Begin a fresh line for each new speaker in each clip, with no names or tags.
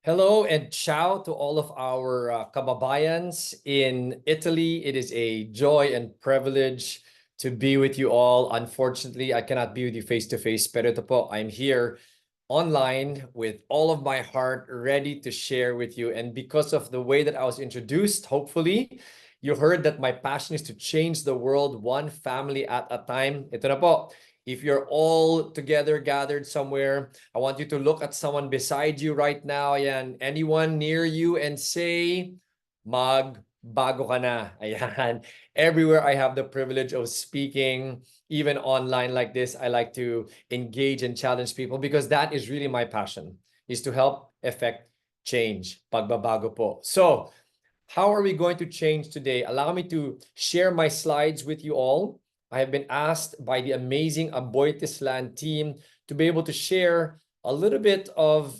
Hello and ciao to all of our kababayans in Italy. It is a joy and privilege to be with you all. Unfortunately, I cannot be with you face to face, pero ito po, I'm here online with all of my heart, ready to share with you. And because of the way that I was introduced, hopefully, you heard that my passion is to change the world one family at a time. Ito na po. If you're all together, gathered somewhere, I want you to look at someone beside you right now, ayan, anyone near you, and say, magbago ka na. Ayan. Everywhere I have the privilege of speaking, even online like this, I like to engage and challenge people because that is really my passion, is to help effect change. Pagbabago po. So, how are we going to change today? Allow me to share my slides with you all. I have been asked by the amazing Aboitiz Land team to be able to share a little bit of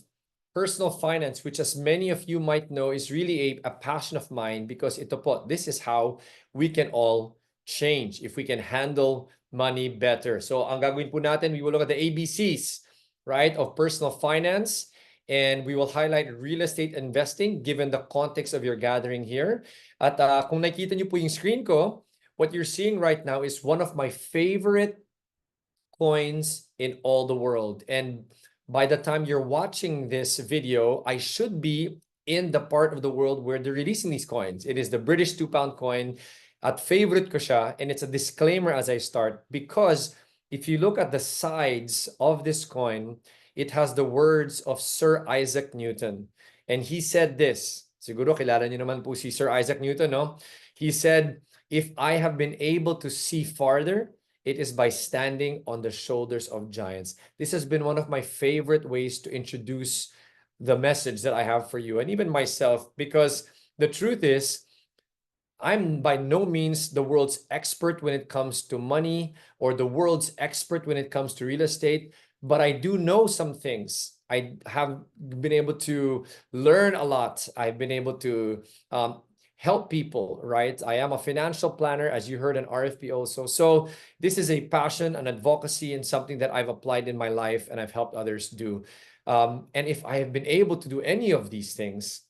personal finance, which, as many of you might know, is really a passion of mine because ito po, this is how we can all change if we can handle money better. So ang gagawin po natin, we will look at the ABCs, right, of personal finance. And we will highlight real estate investing given the context of your gathering here. At kung nakikita niyo po yung screen ko, what you're seeing right now is one of my favorite coins in all the world. And by the time you're watching this video, I should be in the part of the world where they're releasing these coins. It is the British £2 coin. At favorite ko siya, and it's a disclaimer as I start, because if you look at the sides of this coin, it has the words of Sir Isaac Newton. And he said this, siguro kilala niyo naman po si Sir Isaac Newton, no? He said, if I have been able to see farther, it is by standing on the shoulders of giants. This has been one of my favorite ways to introduce the message that I have for you and even myself, because the truth is, I'm by no means the world's expert when it comes to money or the world's expert when it comes to real estate, but I do know some things. I have been able to learn a lot. I've been able to help people, right? I am a financial planner, as you heard, an RFP also. So this is a passion, an advocacy, and something that I've applied in my life and I've helped others do. And if I have been able to do any of these things,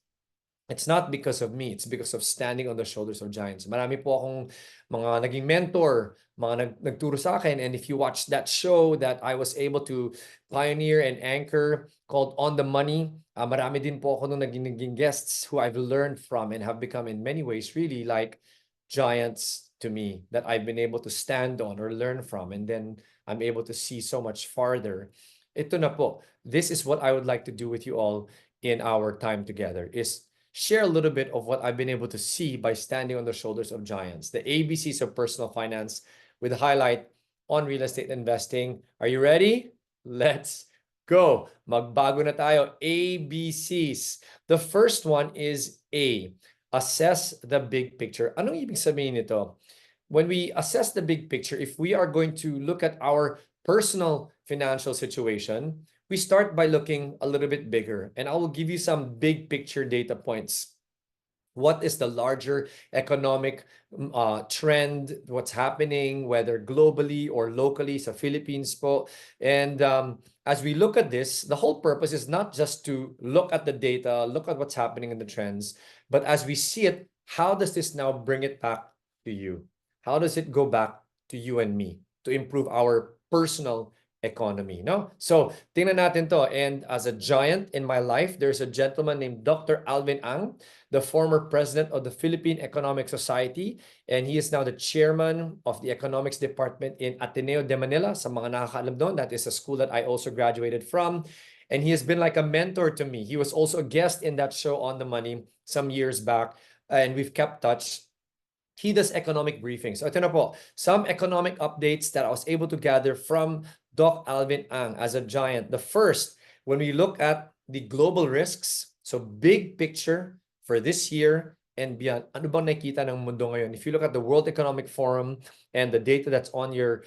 it's not because of me, it's because of standing on the shoulders of giants. Marami po akong mga naging mentor, mga nagturo sa akin. And if you watch that show that I was able to pioneer and anchor called On the Money, marami din po ako nung naging guests who I've learned from and have become in many ways really like giants to me that I've been able to stand on or learn from. And then I'm able to see so much farther. Ito na po. This is what I would like to do with you all in our time together, is share a little bit of what I've been able to see by standing on the shoulders of giants, the ABCs of personal finance, with a highlight on real estate investing. Are you ready? Let's go. Magbago na tayo. ABCs. The first one is A. Assess the big picture. Anong ibig sabihin nito? When we assess the big picture, if we are going to look at our personal financial situation, we start by looking a little bit bigger, and I will give you some big picture data points. What is the larger economic trend? What's happening, whether globally or locally, sa Philippines po. And as we look at this, the whole purpose is not just to look at the data, look at what's happening in the trends, but as we see it, how does this now bring it back to you? How does it go back to you and me to improve our personal economy, no? So, tingnan natin to. And as a giant in my life, there's a gentleman named Dr. Alvin Ang, the former president of the Philippine Economic Society, and he is now the chairman of the economics department in Ateneo de Manila. Sa mga nakakaalam doon, that is a school that I also graduated from. And he has been like a mentor to me. He was also a guest in that show On the Money some years back, and we've kept touch. He does economic briefings. So ito na po, some economic updates that I was able to gather from Doc Alvin Ang as a giant. The first, when we look at the global risks, so big picture for this year and beyond, ano bang nakikita ng mundo ngayon? If you look at the World Economic Forum and the data that's on your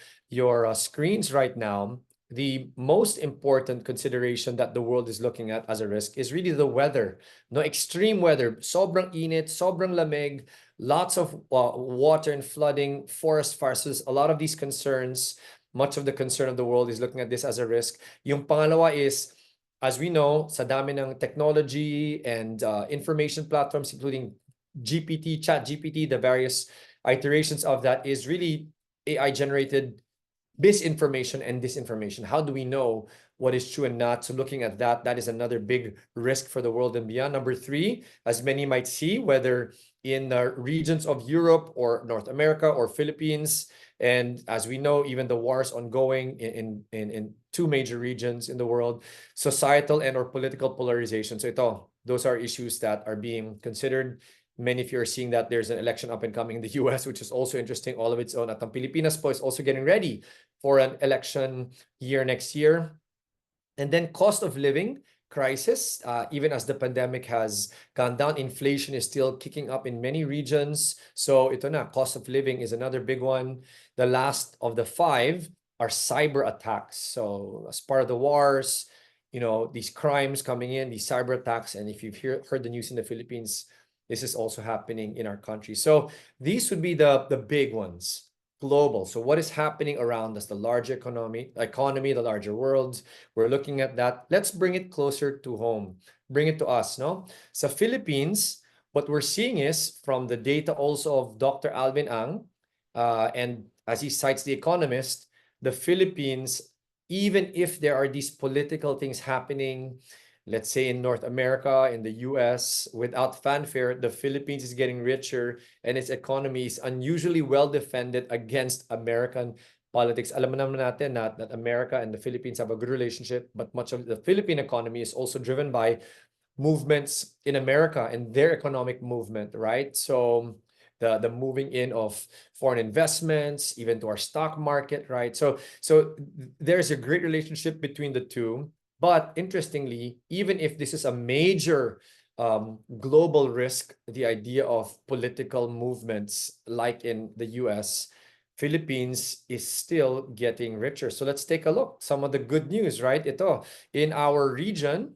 screens right now, the most important consideration that the world is looking at as a risk is really the weather. No, extreme weather, sobrang init, sobrang lamig, lots of water and flooding, forest fires, a lot of these concerns. Much of the concern of the world is looking at this as a risk. Yung pangalawa is as we know, sa dami ng technology and information platforms, including GPT, Chat GPT, the various iterations of that is really AI generated misinformation and disinformation. How do we know what is true and not? So looking at that, that is another big risk for the world and beyond. Number three, as many might see, whether in the regions of Europe or North America or Philippines, and as we know, even the wars ongoing in two major regions in the world, societal and or political polarization. So those are issues that are being considered. Many of you are seeing that there's an election up and coming in the US, which is also interesting, all of its own. At ang Pilipinas po is also getting ready for an election year next year. And then cost of living crisis, even as the pandemic has gone down, inflation is still kicking up in many regions. So ito na, cost of living is another big one. The last of the five are cyber attacks. So as part of the wars, these crimes coming in, these cyber attacks, and if you've heard the news in the Philippines, this is also happening in our country. So these would be the big ones. Global. So what is happening around us, the larger economy, the larger world, we're looking at that. Let's bring it closer to home, bring it to us, no? Sa Philippines, what we're seeing is from the data also of Dr. Alvin Ang, and as he cites The Economist, the Philippines, even if there are these political things happening, let's say in North America, in the US, without fanfare, the Philippines is getting richer and its economy is unusually well defended against American politics. Alam naman natin that America and the Philippines have a good relationship, but much of the Philippine economy is also driven by movements in America and their economic movement, right? So the moving in of foreign investments, even to our stock market, right? So there's a great relationship between the two. But interestingly, even if this is a major global risk, the idea of political movements like in the US, Philippines is still getting richer. So let's take a look. Some of the good news, right? Ito, in our region,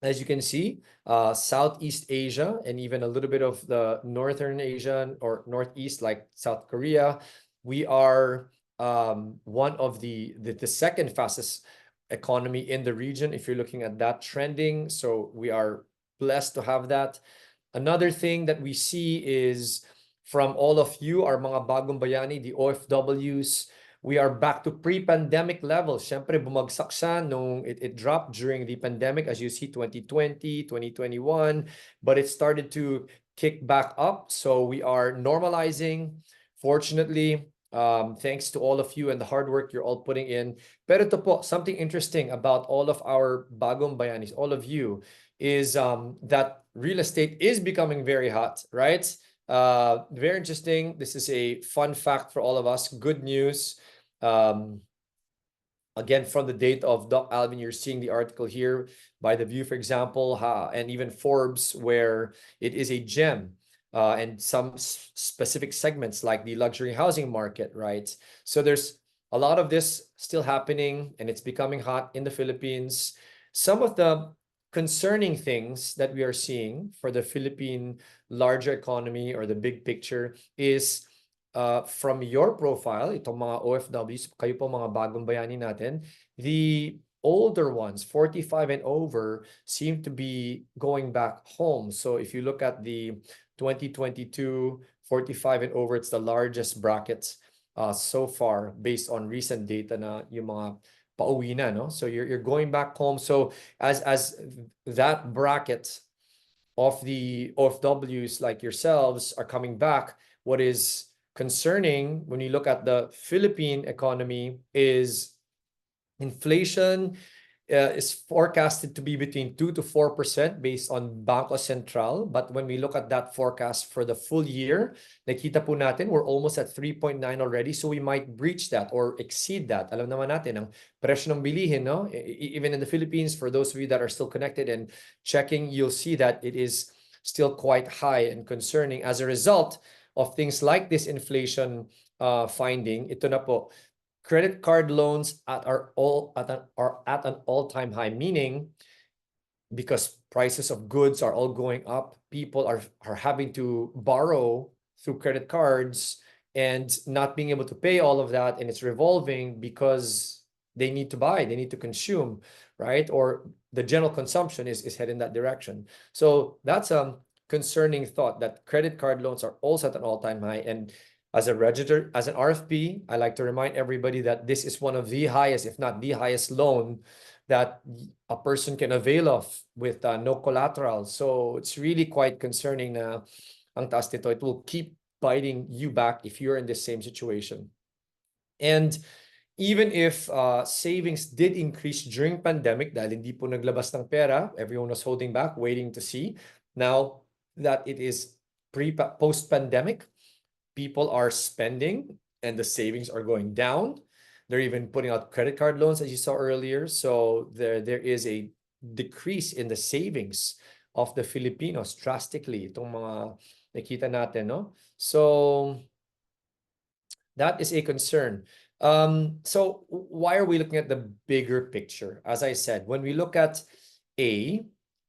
as you can see, Southeast Asia and even a little bit of the Northern Asia or Northeast, like South Korea, we are one of the second fastest economy in the region if you're looking at that trending. So we are blessed to have that. Another thing that we see is from all of you, our mga bagong bayani, the OFWs, we are back to pre-pandemic levels. Siyempre, bumagsak siya nung it dropped during the pandemic, as you see, 2020, 2021, but it started to kick back up. So we are normalizing, fortunately, thanks to all of you and the hard work you're all putting in. Pero ito po, something interesting about all of our bagong bayanis, all of you, is that real estate is becoming very hot, right? Very interesting. This is a fun fact for all of us. Good news. Again, from the date of Doc Alvin, you're seeing the article here by The View, for example, and even Forbes, where it is a gem. And some specific segments like the luxury housing market, right? So there's a lot of this still happening and it's becoming hot in the Philippines. Some of the concerning things that we are seeing for the Philippine larger economy or the big picture is from your profile, itong mga OFWs, kayo po mga bagong bayani natin, the older ones, 45 and over, seem to be going back home. So if you look at the 2022, 45 and over, it's the largest brackets so far based on recent data na yung mga pauwi na, no? So you're going back home. So as that bracket of the OFWs like yourselves are coming back, what is concerning when you look at the Philippine economy is inflation is forecasted to be between 2 to 4% based on Bangko Sentral. But when we look at that forecast for the full year, nakita po natin, we're almost at 3.9 already. So we might breach that or exceed that. Alam naman natin, ang presyo ng bilihin, no? Even in the Philippines, for those of you that are still connected and checking, you'll see that it is still quite high and concerning as a result of things like this inflation finding. Ito na po. Credit card loans are at an all-time high, meaning because prices of goods are all going up, people are having to borrow through credit cards and not being able to pay all of that, and it's revolving because they need to buy, they need to consume, right? Or the general consumption is heading that direction. So that's a concerning thought that credit card loans are also at an all-time high. And as a registered, as an RFP, I like to remind everybody that this is one of the highest, if not the highest loan that a person can avail of with no collateral. So it's really quite concerning na ang taas nito. It will keep biting you back if you're in the same situation. And even if savings did increase during pandemic dahil hindi po naglabas ng pera, everyone was holding back, waiting to see. Now that it is post-pandemic, people are spending and the savings are going down. They're even putting out credit card loans, as you saw earlier. So there is a decrease in the savings of the Filipinos drastically. Itong mga nakita natin, no? So that is a concern. So why are we looking at the bigger picture? As I said, when we look at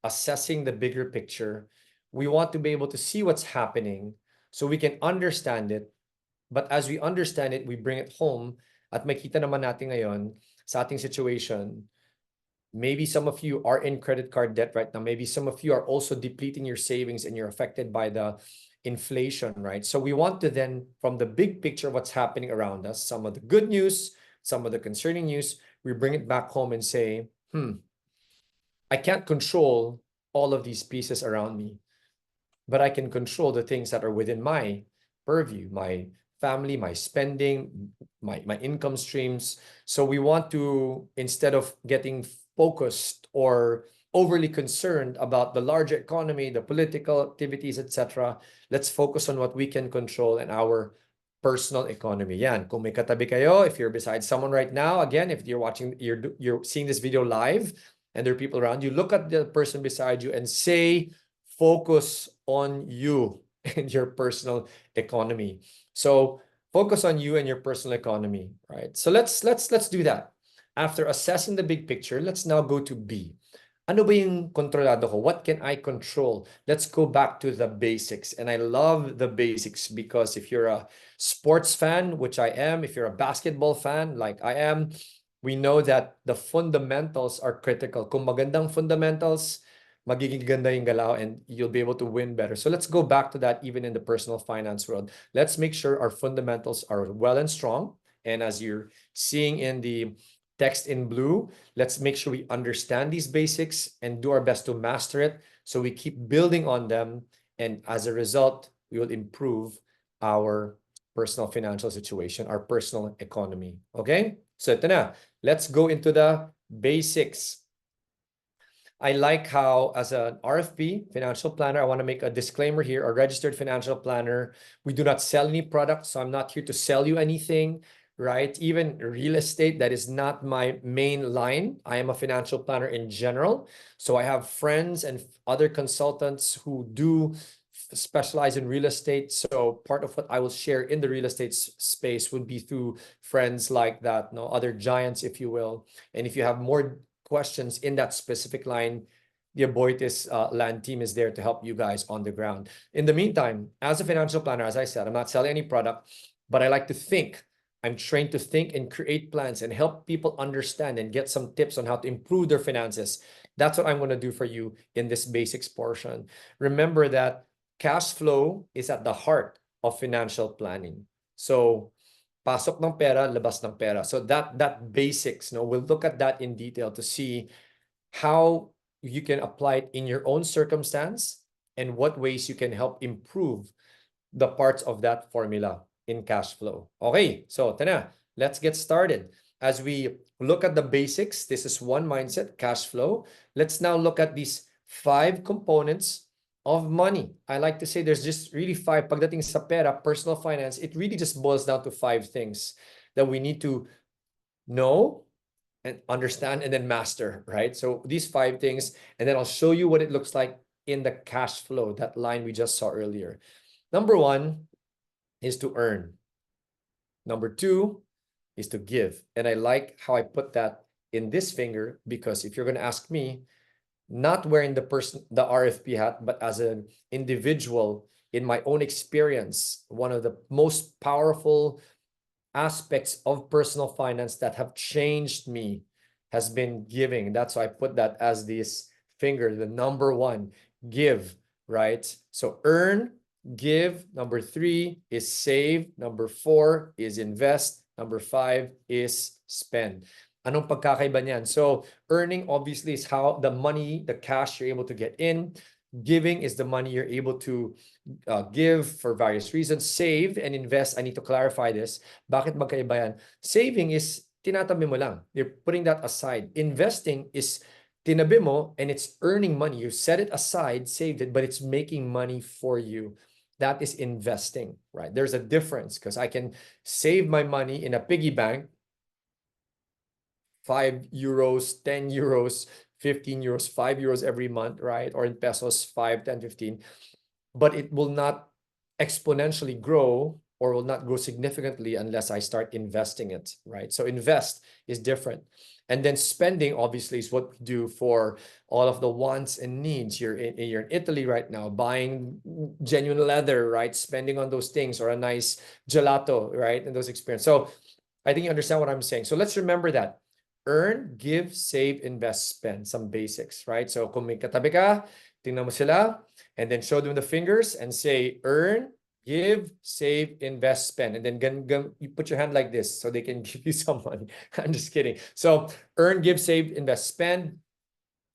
assessing the bigger picture, we want to be able to see what's happening so we can understand it. But as we understand it, we bring it home at makita naman natin ngayon sa ating situation. Maybe some of you are in credit card debt right now. Maybe some of you are also depleting your savings and you're affected by the inflation, right? So we want to then, from the big picture of what's happening around us, some of the good news, some of the concerning news, we bring it back home and say, I can't control all of these pieces around me, but I can control the things that are within my purview, my family, my spending, my income streams. So we want to, instead of getting focused or overly concerned about the larger economy, the political activities, etc., let's focus on what we can control and our personal economy. Yan, kung may katabi kayo, if you're beside someone right now, again, if you're watching, you're seeing this video live and there are people around you, look at the person beside you and say, focus on you and your personal economy. So focus on you and your personal economy, right? So let's do that. After assessing the big picture, let's now go to B. Ano ba yung kontrolado ko? What can I control? Let's go back to the basics. And I love the basics because if you're a sports fan, which I am, if you're a basketball fan, like I am, we know that the fundamentals are critical. Kung magandang fundamentals, magiging ganda yung galaw and you'll be able to win better. So let's go back to that even in the personal finance world. Let's make sure our fundamentals are well and strong. And as you're seeing in the text in blue, let's make sure we understand these basics and do our best to master it so we keep building on them. And as a result, we will improve our personal financial situation, our personal economy. Okay? So ito na. Let's go into the basics. I like how, as an RFP, financial planner, I want to make a disclaimer here, a registered financial planner. We do not sell any products, so I'm not here to sell you anything, right? Even real estate, that is not my main line. I am a financial planner in general. So I have friends and other consultants who do specialize in real estate. So part of what I will share in the real estate space would be through friends like that, no, other giants, if you will. And if you have more questions in that specific line, the Aboitiz Land team is there to help you guys on the ground. In the meantime, as a financial planner, as I said, I'm not selling any product, but I like to think. I'm trained to think and create plans and help people understand and get some tips on how to improve their finances. That's what I'm going to do for you in this basics portion. Remember that cash flow is at the heart of financial planning. So pasok ng pera, labas ng pera. So that basics, no, we'll look at that in detail to see how you can apply it in your own circumstance and what ways you can help improve the parts of that formula in cash flow. Okay, so tana, let's get started. As we look at the basics, this is one mindset, cash flow. Let's now look at these 5 components of money. I like to say there's just really 5. Pagdating sa pera, personal finance, it really just boils down to 5 things that we need to know and understand and then master, right? So these 5 things, and then I'll show you what it looks like in the cash flow, that line we just saw earlier. Number 1 is to earn. Number 2 is to give. And I like how I put that in this finger because if you're going to ask me, not wearing the RFP hat, but as an individual in my own experience, one of the most powerful aspects of personal finance that have changed me has been giving. That's why I put that as this finger, the number one, give, right? So earn, give. Number three is save. Number four is invest. Number five is spend. Anong pagkakaiba niyan? So earning obviously is how the money, the cash you're able to get in. Giving is the money you're able to give for various reasons. Save and invest, I need to clarify this. Bakit magkaiba yan? Saving is tinatabi mo lang. You're putting that aside. Investing is tinabi mo and it's earning money. You set it aside, saved it, but it's making money for you. That is investing, right? There's a difference because I can save my money in a piggy bank, 5 euros, 10 euros, 15 euros, 5 euros every month, right? Or in pesos, 5, 10, 15. But it will not exponentially grow or will not grow significantly unless I start investing it, right? So invest is different. And then spending obviously is what we do for all of the wants and needs. You're in Italy right now, buying genuine leather, right? Spending on those things, or a nice gelato, right? And those experiences. So I think you understand what I'm saying. So let's remember that. Earn, give, save, invest, spend. Some basics, right? So kung may katabi ka, tingnan mo sila, and then show them the fingers and say, earn, give, save, invest, spend. And then you put your hand like this so they can give you some money. I'm just kidding. So earn, give, save, invest, spend.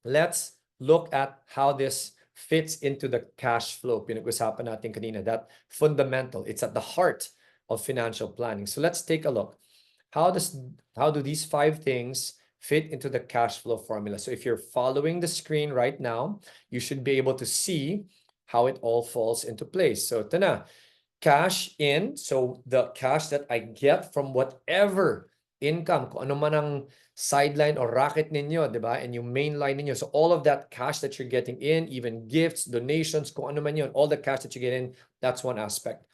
Let's look at how this fits into the cash flow. Pinag-usapan natin kanina, that fundamental. It's at the heart of financial planning. So let's take a look. How do these 5 things fit into the cash flow formula? So if you're following the screen right now, you should be able to see how it all falls into place. So ito na, cash in. So the cash that I get from whatever income, kung ano man ang sideline or racket ninyo, di ba? And yung main line ninyo. So all of that cash that you're getting in, even gifts, donations, kung ano man yun, all the cash that you get in, that's one aspect.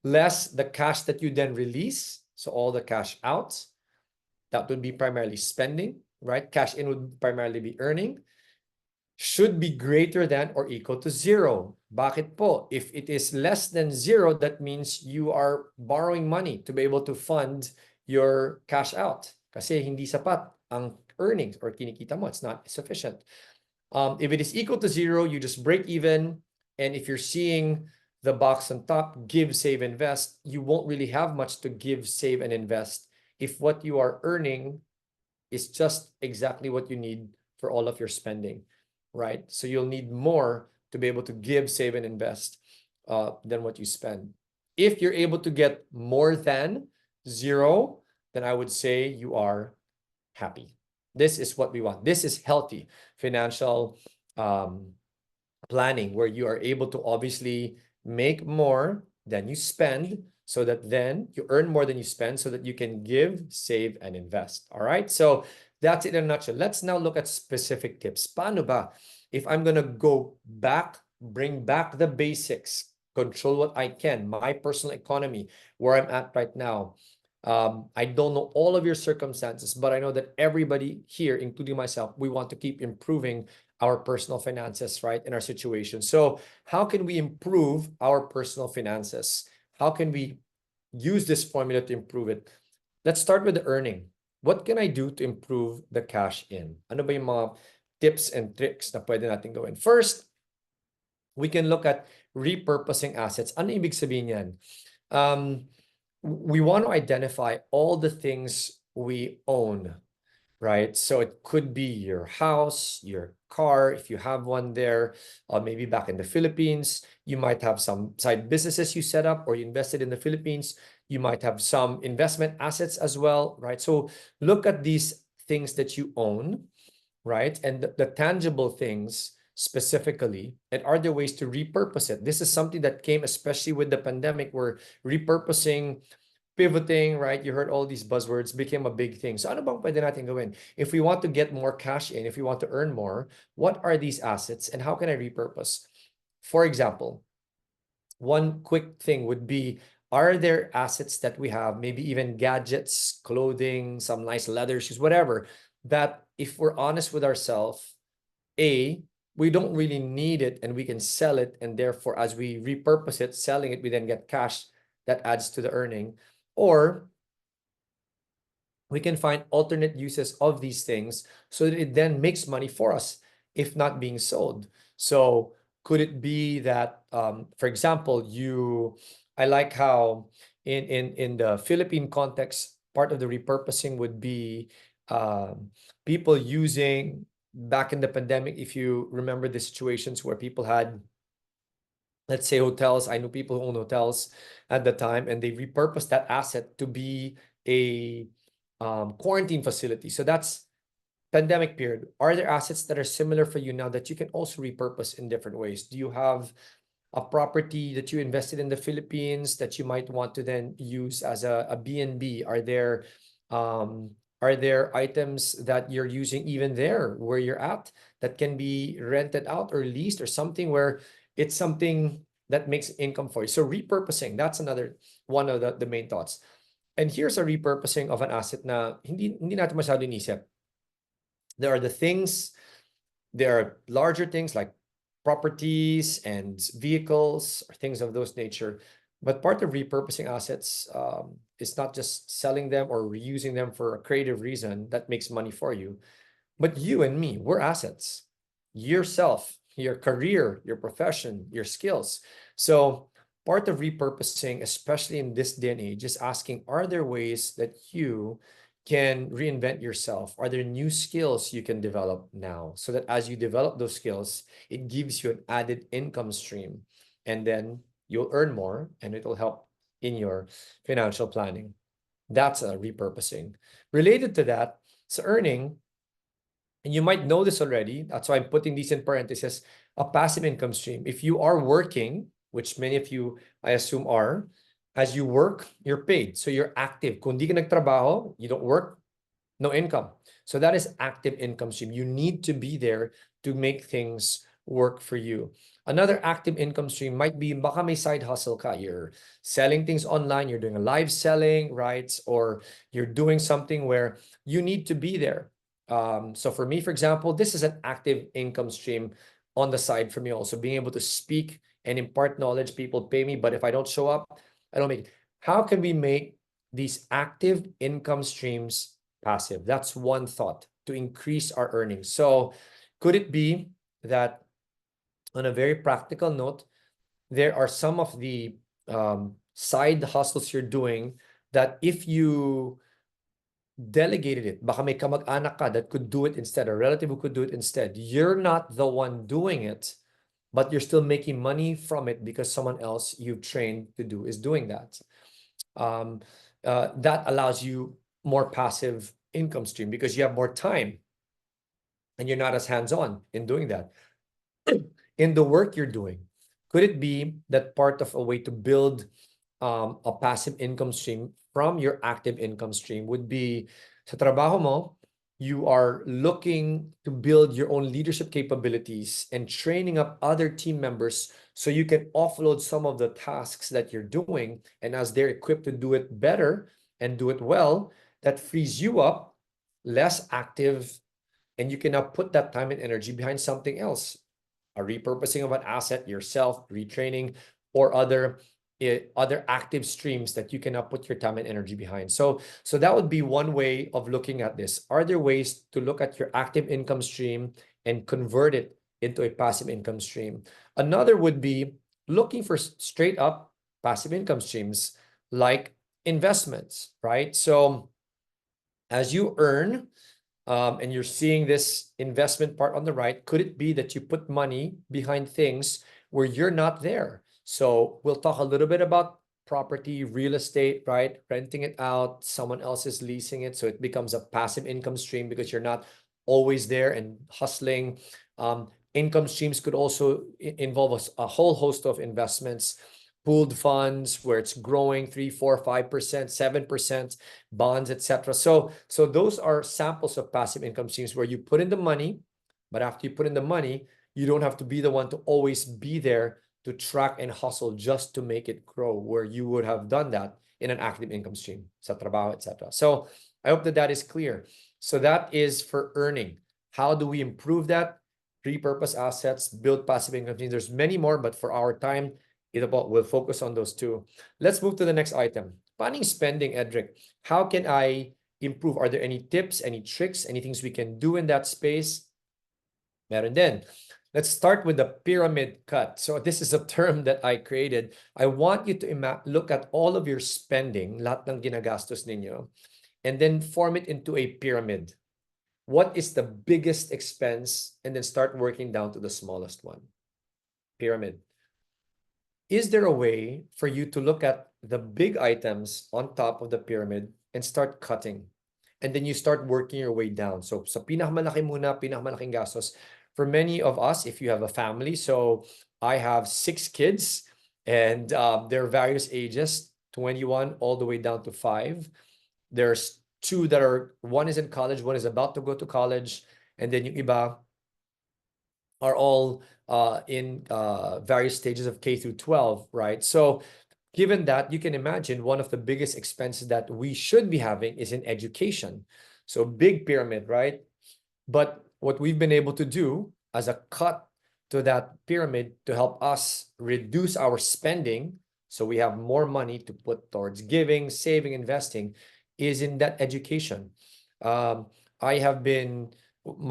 Less the cash that you then release. So all the cash out, that would be primarily spending, right? Cash in would primarily be earning. Should be greater than or equal to 0. Bakit po? If it is less than 0, that means you are borrowing money to be able to fund your cash out. Kasi hindi sapat ang earnings or kinikita mo. It's not sufficient. If it is equal to 0, you just break even. And if you're seeing the box on top, give, save, invest, you won't really have much to give, save, and invest if what you are earning is just exactly what you need for all of your spending, right? So you'll need more to be able to give, save, and invest than what you spend. If you're able to get more than 0, then I would say you are happy. This is what we want. This is healthy financial planning, where you are able to obviously make more than you spend, so that then you earn more than you spend, so that you can give, save, and invest. All right. So that's it in a nutshell. Let's now look at specific tips. Paano ba? If I'm going to go back, bring back the basics, control what I can, my personal economy, where I'm at right now. I don't know all of your circumstances, but I know that everybody here, including myself, we want to keep improving our personal finances, right, in our situation. So how can we improve our personal finances? How can we use this formula to improve it? Let's start with the earning. What can I do to improve the cash in? Ano ba yung mga tips and tricks na pwede natin gawin? First, we can look at repurposing assets. Ano ibig sabihin yan? We want to identify all the things we own, right? So it could be your house, your car, if you have one there, maybe back in the Philippines, you might have some side businesses you set up or you invested in the Philippines. You might have some investment assets as well, right? So look at these things that you own, right? And the tangible things specifically, and are there ways to repurpose it? This is something that came especially with the pandemic, where repurposing, pivoting, right? You heard all these buzzwords, became a big thing. So ano bang pwede natin gawin? If we want to get more cash in, if we want to earn more, what are these assets and how can I repurpose? For example, one quick thing would be, are there assets that we have, maybe even gadgets, clothing, some nice leather shoes, whatever, that if we're honest with ourselves, we don't really need it and we can sell it, and therefore as we repurpose it, selling it, we then get cash that adds to the earning. Or we can find alternate uses of these things so that it then makes money for us, if not being sold. So could it be that, for example, I like how in the Philippine context, part of the repurposing would be people using back in the pandemic, if you remember the situations where people had, let's say, hotels. I know people who own hotels at the time, and they repurposed that asset to be a quarantine facility. So that's pandemic period. Are there assets that are similar for you now that you can also repurpose in different ways? Do you have a property that you invested in the Philippines that you might want to then use as a B&B? Um, are there items that you're using even there where you're at that can be rented out or leased or something where it's something that makes income for you? So repurposing, that's another one of the main thoughts. And here's a repurposing of an asset na hindi natin masyado inisip. There are the things, there are larger things like properties and vehicles or things of those nature. But part of repurposing assets is not just selling them or reusing them for a creative reason that makes money for you, but you and me, we're assets. Yourself, your career, your profession, your skills. So part of repurposing, especially in this day and age, is asking, are there ways that you can reinvent yourself? Are there new skills you can develop now so that as you develop those skills, it gives you an added income stream, and then you'll earn more and it'll help in your financial planning? That's a repurposing. Related to that, so earning, and you might know this already, that's why I'm putting these in parentheses, a passive income stream. If you are working, which many of you, I assume, are, as you work, you're paid. So you're active. Kung di ka nagtrabaho, you don't work, no income. So that is active income stream. You need to be there to make things work for you. Another active income stream might be baka may side hustle ka. You're selling things online, you're doing a live selling, right? Or you're doing something where you need to be there. So for me, for example, this is an active income stream on the side for me also. Being able to speak and impart knowledge, people pay me, but if I don't show up, I don't make it. How can we make these active income streams passive? That's one thought to increase our earnings. So could it be that, on a very practical note, there are some of the side hustles you're doing that if you delegated it, baka may kamag-anak ka that could do it instead, a relative who could do it instead. You're not the one doing it, but you're still making money from it because someone else you've trained to do is doing that. That allows you more passive income stream because you have more time and you're not as hands-on in doing that. In the work you're doing, could it be that part of a way to build a passive income stream from your active income stream would be sa trabaho mo, you are looking to build your own leadership capabilities and training up other team members so you can offload some of the tasks that you're doing. And as they're equipped to do it better and do it well, that frees you up, less active, and you can now put that time and energy behind something else, a repurposing of an asset, yourself, retraining, or other active streams that you cannot put your time and energy behind. So that would be one way of looking at this. Are there ways to look at your active income stream and convert it into a passive income stream? Another would be looking for straight up passive income streams like investments, right? So as you earn, and you're seeing this investment part on the right, could it be that you put money behind things where you're not there? So we'll talk a little bit about property, real estate, right? Renting it out, someone else is leasing it. So it becomes a passive income stream because you're not always there and hustling. Income streams could also involve a whole host of investments, pooled funds where it's growing 3, 4, 5%, 7%, bonds, etc. So those are samples of passive income streams where you put in the money, but after you put in the money, you don't have to be the one to always be there to track and hustle just to make it grow, where you would have done that in an active income stream, sa trabaho, etc. So I hope that that is clear. So that is for earning. How do we improve that? Repurpose assets, build passive income streams. There's many more, but for our time, we'll focus on those two. Let's move to the next item. Planning spending, Edric. How can I improve? Are there any tips, any tricks, any things we can do in that space? Meron din. Let's start with the pyramid cut. So this is a term that I created. I want you to look at all of your spending, lahat ng ginagastos ninyo, and then form it into a pyramid. What is the biggest expense? And then start working down to the smallest one. Pyramid. Is there a way for you to look at the big items on top of the pyramid and start cutting? And then you start working your way down. So sa pinakamalaki muna, pinakamalaking gastos. For many of us, if you have a family, so I have 6 kids and they're various ages, 21 all the way down to 5. There's 2 that are, one is in college, one is about to go to college, and then yung iba are all in various stages of K through 12, right? So given that, you can imagine one of the biggest expenses that we should be having is in education. So big pyramid, right? But what we've been able to do as a cut to that pyramid to help us reduce our spending, so we have more money to put towards giving, saving, investing, is in that education. My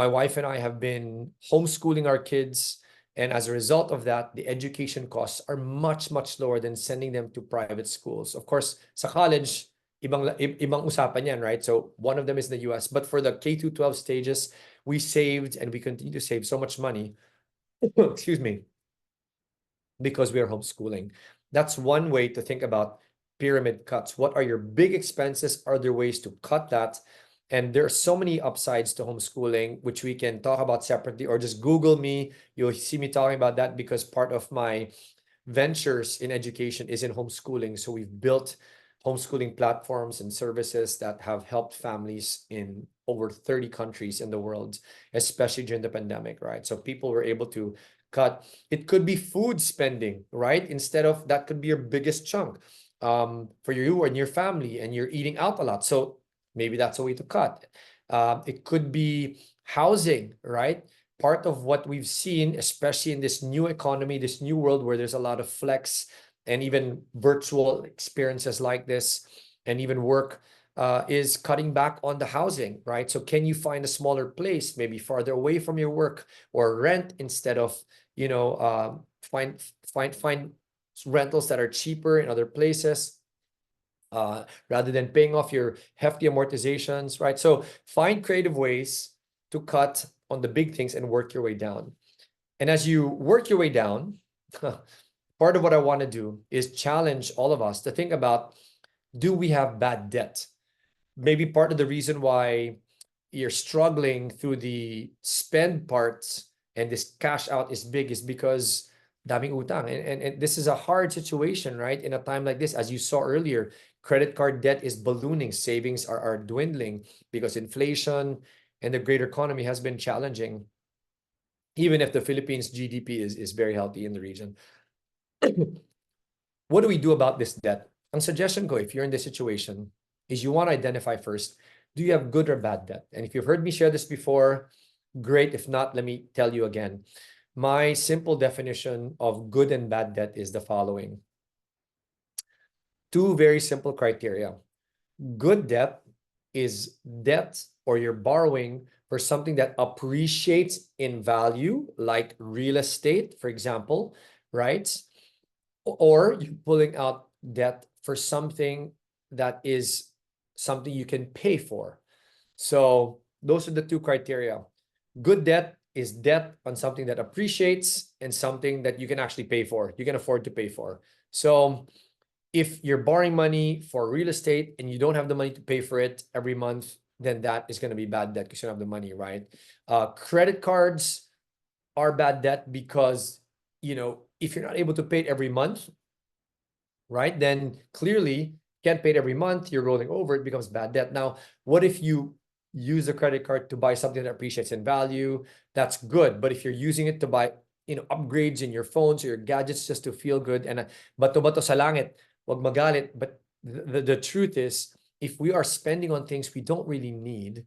wife and I have been homeschooling our kids, and as a result of that, the education costs are much, much lower than sending them to private schools. Of course, sa college, ibang usapan yan, right? So one of them is the US. But for the K through 12 stages, we saved and we continue to save so much money, excuse me, because we are homeschooling. That's one way to think about pyramid cuts. What are your big expenses? Are there ways to cut that? And there are so many upsides to homeschooling, which we can talk about separately, or just Google me. You'll see me talking about that because part of my ventures in education is in homeschooling. So we've built homeschooling platforms and services that have helped families in over 30 countries in the world, especially during the pandemic, right? So people were able to cut. It could be food spending, right? Instead of that could be your biggest chunk for you and your family, and you're eating out a lot. So maybe that's a way to cut. It could be housing, right? Part of what we've seen, especially in this new economy, this new world where there's a lot of flex and even virtual experiences like this, and even work, is cutting back on the housing, right? So can you find a smaller place, maybe farther away from your work, or rent instead of, find rentals that are cheaper in other places, rather than paying off your hefty amortizations, right? So find creative ways to cut on the big things and work your way down. And as you work your way down, part of what I want to do is challenge all of us to think about, do we have bad debt? Maybe part of the reason why you're struggling through the spend parts and this cash out is big is because daming utang. And this is a hard situation, right? In a time like this, as you saw earlier, credit card debt is ballooning, savings are dwindling because inflation and the greater economy has been challenging, even if the Philippines GDP is very healthy in the region. What do we do about this debt? Ang suggestion ko, if you're in this situation, is you want to identify first, do you have good or bad debt? And if you've heard me share this before, great. If not, let me tell you again. My simple definition of good and bad debt is the following. 2 very simple criteria. Good debt is debt, or you're borrowing for something that appreciates in value, like real estate, for example, right? Or you're pulling out debt for something that is something you can pay for. So those are the 2 criteria. Good debt is debt on something that appreciates and something that you can actually pay for, you can afford to pay for. So if you're borrowing money for real estate and you don't have the money to pay for it every month, then that is going to be bad debt because you don't have the money, right? Credit cards are bad debt because, if you're not able to pay it every month, right, then clearly can't pay it every month, you're rolling over, it becomes bad debt. Now, what if you use the credit card to buy something that appreciates in value? That's good. But if you're using it to buy, upgrades in your phones or your gadgets just to feel good, and bato-bato sa langit, wag magalit. But the truth is, if we are spending on things we don't really need,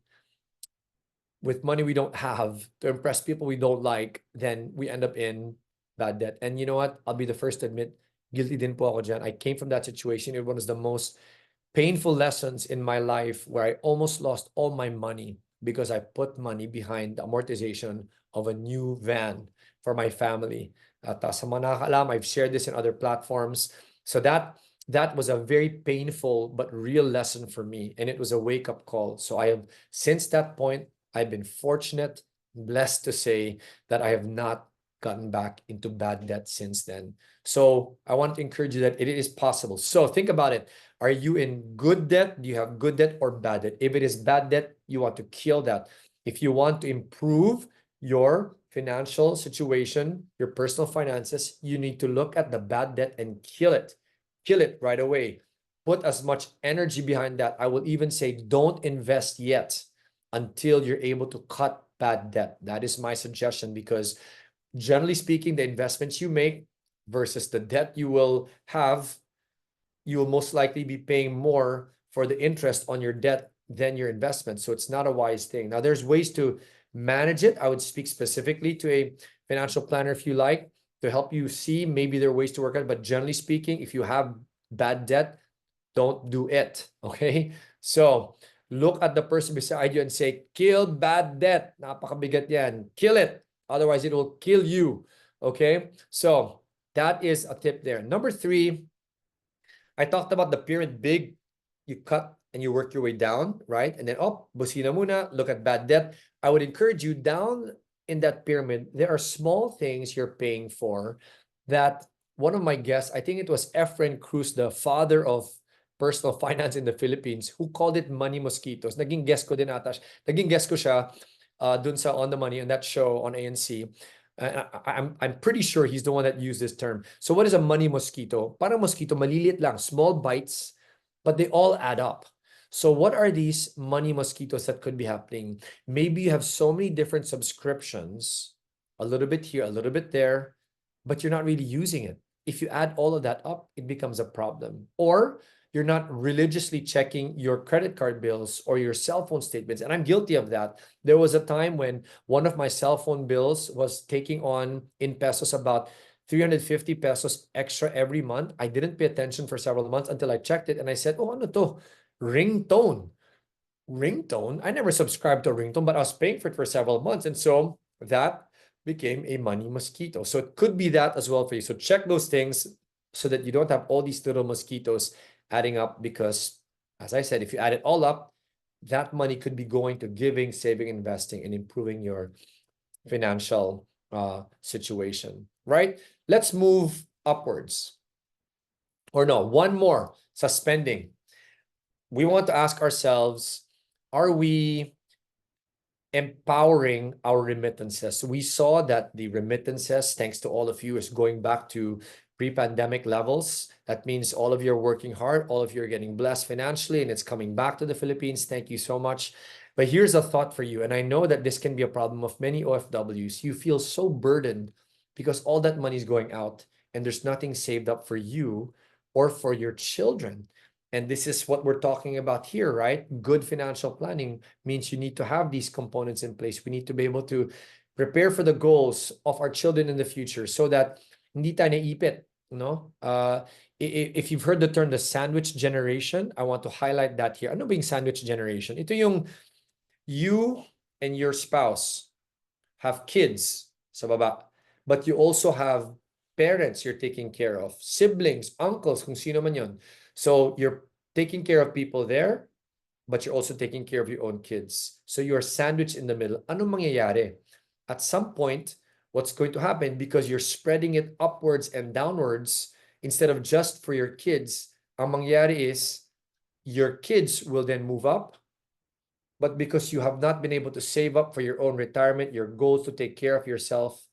with money we don't have, to impress people we don't like, then we end up in bad debt. And you know what? I'll be the first to admit, guilty din po ako dyan. I came from that situation. It was the most painful lessons in my life where I almost lost all my money because I put money behind the amortization of a new van for my family. At sa mga nakakaalam, I've shared this in other platforms. So that was a very painful but real lesson for me, and it was a wake-up call. So I have, since that point, I've been fortunate, blessed to say that I have not gotten back into bad debt since then. So I want to encourage you that it is possible. So think about it. Are you in good debt? Do you have good debt or bad debt? If it is bad debt, you want to kill that. If you want to improve your financial situation, your personal finances, you need to look at the bad debt and kill it. Kill it right away. Put as much energy behind that. I will even say don't invest yet until you're able to cut bad debt. That is my suggestion, because generally speaking, the investments you make versus the debt you will have, you will most likely be paying more for the interest on your debt than your investment. So it's not a wise thing. Now, there's ways to manage it. I would speak specifically to a financial planner if you like, to help you see maybe there are ways to work out. But generally speaking, if you have bad debt, don't do it. Okay. So look at the person beside you and say, kill bad debt. Napakabigat yan. Kill it. Otherwise, it will kill you. Okay. So that is a tip there. Number 3, I talked about the pyramid. Big, you cut and you work your way down, right? And then, oh, busina muna, look at bad debt. I would encourage you, down in that pyramid, there are small things you're paying for that one of my guests, I think it was Efren Cruz, the father of personal finance in the Philippines, who called it money mosquitoes. Naging guest ko din ata. Naging guest ko siya dun sa On the Money, on that show on ANC. I'm pretty sure he's the one that used this term. So what is a money mosquito? Parang mosquito, maliliit lang, small bites, but they all add up. So what are these money mosquitoes that could be happening? Maybe you have so many different subscriptions, a little bit here, a little bit there, but you're not really using it. If you add all of that up, it becomes a problem. Or you're not religiously checking your credit card bills or your cell phone statements. And I'm guilty of that. There was a time when one of my cell phone bills was taking on, in pesos, about 350 pesos extra every month. I didn't pay attention for several months until I checked it and I said, oh, ano to? Ringtone. Ringtone? I never subscribed to a ringtone, but I was paying for it for several months. And so that became a money mosquito. So it could be that as well for you. So check those things so that you don't have all these little mosquitoes adding up, because, as I said, if you add it all up, that money could be going to giving, saving, investing, and improving your financial situation, right? Let's move upwards. Or no, one more, spending. We want to ask ourselves, are we empowering our remittances? We saw that the remittances, thanks to all of you, is going back to pre-pandemic levels. That means all of you are working hard, all of you are getting blessed financially, and it's coming back to the Philippines. Thank you so much. But here's a thought for you, and I know that this can be a problem of many OFWs. You feel so burdened because all that money is going out and there's nothing saved up for you or for your children. And this is what we're talking about here, right? Good financial planning means you need to have these components in place. We need to be able to prepare for the goals of our children in the future so that hindi tayo naipit, no? If you've heard the term the sandwich generation, I want to highlight that here. Ano ba yung sandwich generation? Ito yung you and your spouse have kids sa baba, but you also have parents you're taking care of, siblings, uncles, kung sino man yun. So you're taking care of people there, but you're also taking care of your own kids. So you're sandwiched in the middle. Anong mangyayari? At some point, what's going to happen, because you're spreading it upwards and downwards instead of just for your kids, ang mangyayari is your kids will then move up, but because you have not been able to save up for your own retirement, your goals to take care of yourself,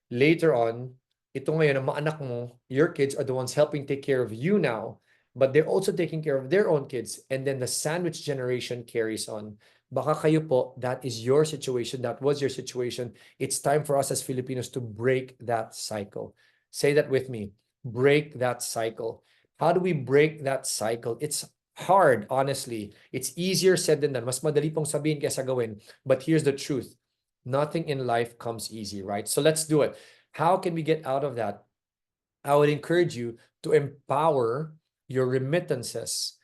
later on, ito ngayon, ang mga anak mo, your kids are the ones helping take care of you now, but they're also taking care of their own kids. And then the sandwich generation carries on. Baka kayo po, that is your situation. That was your situation. It's time for us as Filipinos to break that cycle. Say that with me. Break that cycle. How do we break that cycle? It's hard, honestly. It's easier said than done. Mas madali pong sabihin kaysa gawin. But here's the truth. Nothing in life comes easy, right? So let's do it. How can we get out of that? I would encourage you to empower your remittances.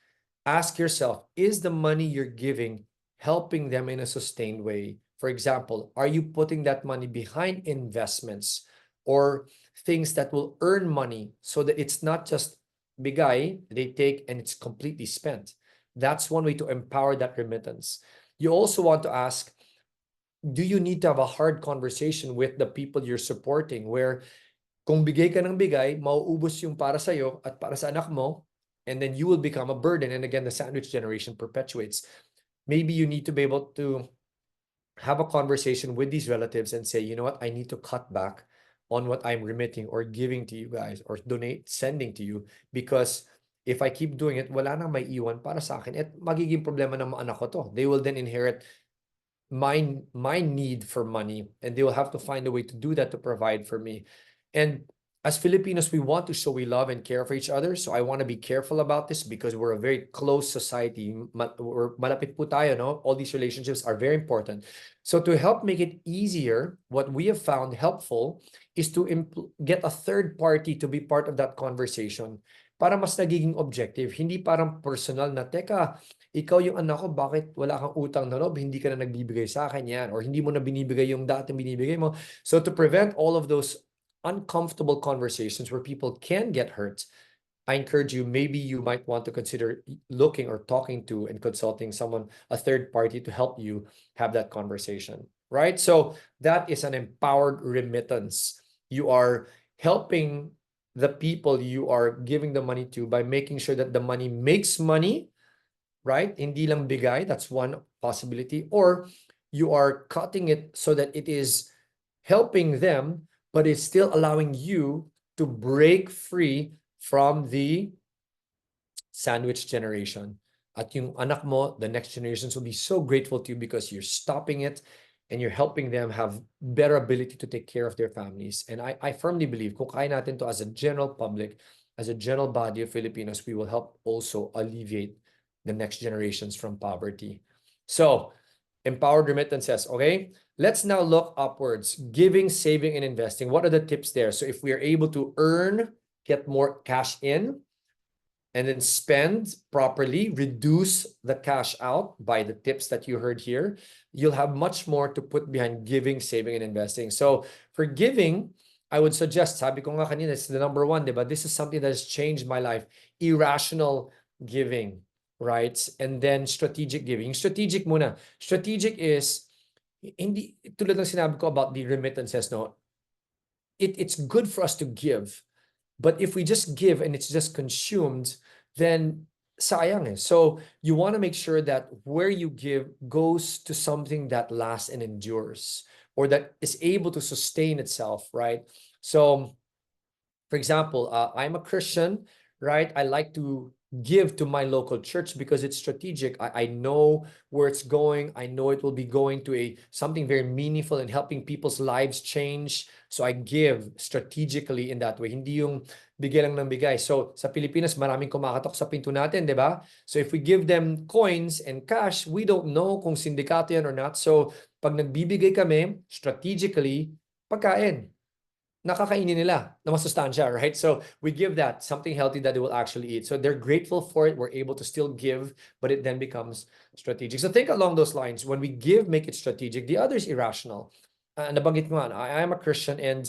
ask yourself, is the money you're giving helping them in a sustained way? For example, are you putting that money behind investments or things that will earn money so that it's not just bigay, they take and it's completely spent? That's one way to empower that remittance. You also want to ask, do you need to have a hard conversation with the people you're supporting where kung bigay ka ng bigay, mauubos yung para sa'yo at para sa anak mo, and then you will become a burden. And again, the sandwich generation perpetuates. Maybe you need to be able to have a conversation with these relatives and say, you know what, I need to cut back on what I'm remitting or giving to you guys or sending to you, because if I keep doing it, wala nang may iwan para sa akin at magiging problema ng mga anak ko to. They will then inherit my need for money, and they will have to find a way to do that to provide for me. And as Filipinos, we want to show we love and care for each other. So I want to be careful about this because we're a very close society. We're malapit po tayo, no? All these relationships are very important. So to help make it easier, what we have found helpful is to get a third party to be part of that conversation para mas nagiging objective. Hindi parang personal na, teka, ikaw yung anak ko, bakit wala kang utang na loob? Hindi ka na nagbibigay sa akin yan, or hindi mo na binibigay yung dating binibigay mo. So to prevent all of those uncomfortable conversations where people can get hurt, I encourage you, maybe you might want to consider looking or talking to and consulting someone, a third party, to help you have that conversation, right? So that is an empowered remittance. You are helping the people you are giving the money to by making sure that the money makes money, right? Hindi lang bigay, that's one possibility. Or you are cutting it so that it is helping them, but it's still allowing you to break free from the sandwich generation. At yung anak mo, the next generations will be so grateful to you because you're stopping it and you're helping them have better ability to take care of their families. And I firmly believe kung kaya natin to as a general public, as a general body of Filipinos, we will help also alleviate the next generations from poverty. So, empowered remittances, okay? Let's now look upwards. Giving, saving, and investing. What are the tips there? So if we are able to earn, get more cash in, and then spend properly, reduce the cash out by the tips that you heard here, you'll have much more to put behind giving, saving, and investing. So for giving, I would suggest, sabi ko nga kanina, it's the number one, diba? This is something that has changed my life. Irrational giving, right? And then strategic giving. Strategic muna. Strategic is, hindi, tulad ng sinabi ko about the remittances, no? It's good for us to give. But if we just give and it's just consumed, then sayang eh. So you want to make sure that where you give goes to something that lasts and endures, or that is able to sustain itself, right? So, for example, I'm a Christian, right? I like to give to my local church because it's strategic. I know where it's going. I know it will be going to something very meaningful and helping people's lives change. So I give strategically in that way. Hindi yung bigay lang ng bigay. So sa Pilipinas, maraming kumakatok sa pinto natin, di ba? So if we give them coins and cash, we don't know kung sindikato yan or not. So pag nagbibigay kami, strategically, pagkain. Nakakainin nila na masustansya, right? So we give that something healthy that they will actually eat. So they're grateful for it. We're able to still give, but it then becomes strategic. So think along those lines. When we give, make it strategic. The other is irrational. Nabanggit ko nga, I am a Christian, and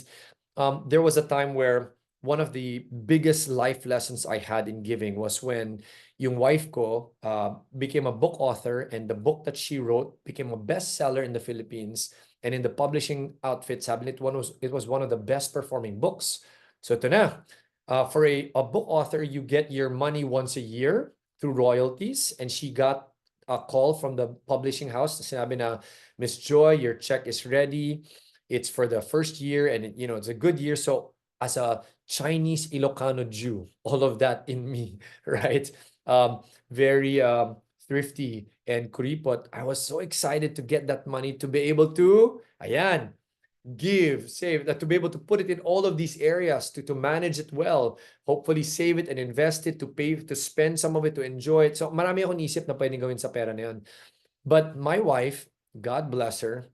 there was a time where one of the biggest life lessons I had in giving was when yung wife ko became a book author, and the book that she wrote became a bestseller in the Philippines. And in the publishing outfit, sabi it was one of the best performing books. So ito na, for a book author, you get your money once a year through royalties. And she got a call from the publishing house. Sinabi na, Miss Joy, your check is ready. It's for the first year, and it's a good year. So as a Chinese Ilocano Jew, all of that in me, right? Very thrifty and kuripot, I was so excited to get that money to be able to, ayan, give, save, to be able to put it in all of these areas, to manage it well, hopefully save it and invest it, to pay, to spend some of it, to enjoy it. So marami akong isip na pwedeng gawin sa pera na yun. But my wife, God bless her,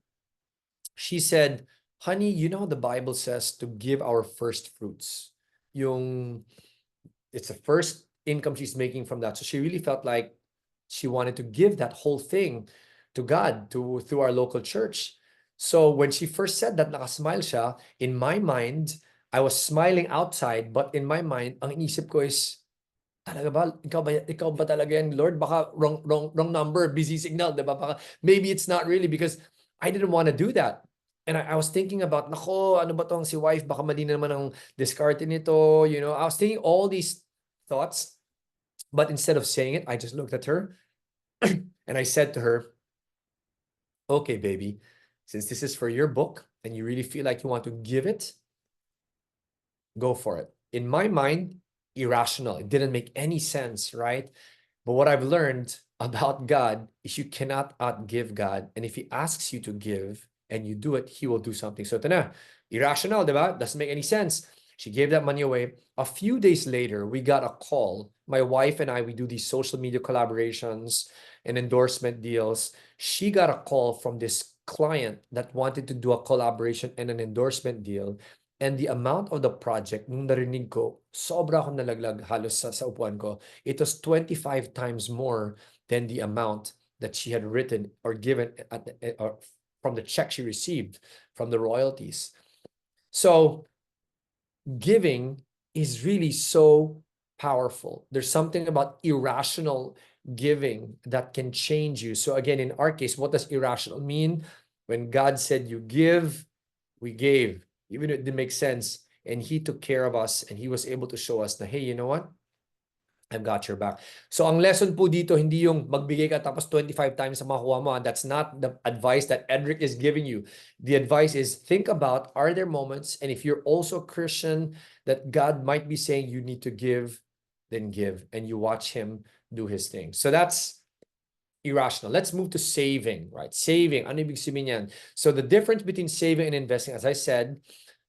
she said, honey, you know the Bible says to give our first fruits. Yung, it's the first income she's making from that. So she really felt like she wanted to give that whole thing to God, through our local church. So when she first said that, nakasmile siya, in my mind, I was smiling outside, but in my mind, ang inisip ko is, talaga ba? Ikaw ba talaga yan, Lord? Baka wrong number, busy signal, diba? Baka, maybe it's not really, because I didn't want to do that. And I was thinking about, nako, ano ba tong si wife? Baka mali na naman ang discarte nito. You know, I was thinking all these thoughts, but instead of saying it, I just looked at her and I said to her, okay, baby, since this is for your book and you really feel like you want to give it, go for it. In my mind, irrational. It didn't make any sense, right? But what I've learned about God is you cannot outgive God. And if he asks you to give and you do it, he will do something. So ito na, irrational, diba? Doesn't make any sense. She gave that money away. A few days later, we got a call. My wife and I, we do these social media collaborations and endorsement deals. She got a call from this client that wanted to do a collaboration and an endorsement deal. And the amount of the project, nung narinig ko, sobra akong nalaglag halos sa upuan ko. It was 25 times more than the amount that she had written or given from the check she received from the royalties. So giving is really so powerful. There's something about irrational giving that can change you. So again, in our case, what does irrational mean? When God said you give, we gave. Even if it didn't make sense, and he took care of us, and he was able to show us that, hey, you know what? I've got your back. So ang lesson po dito, hindi yung magbigay ka tapos 25 times sa makuha mo. That's not the advice that Edric is giving you. The advice is, think about, are there moments, and if you're also a Christian, that God might be saying you need to give, then give, and you watch him do his thing. So that's irrational. Let's move to saving, right? Saving, ano ibig sabihin yan? So the difference between saving and investing, as I said,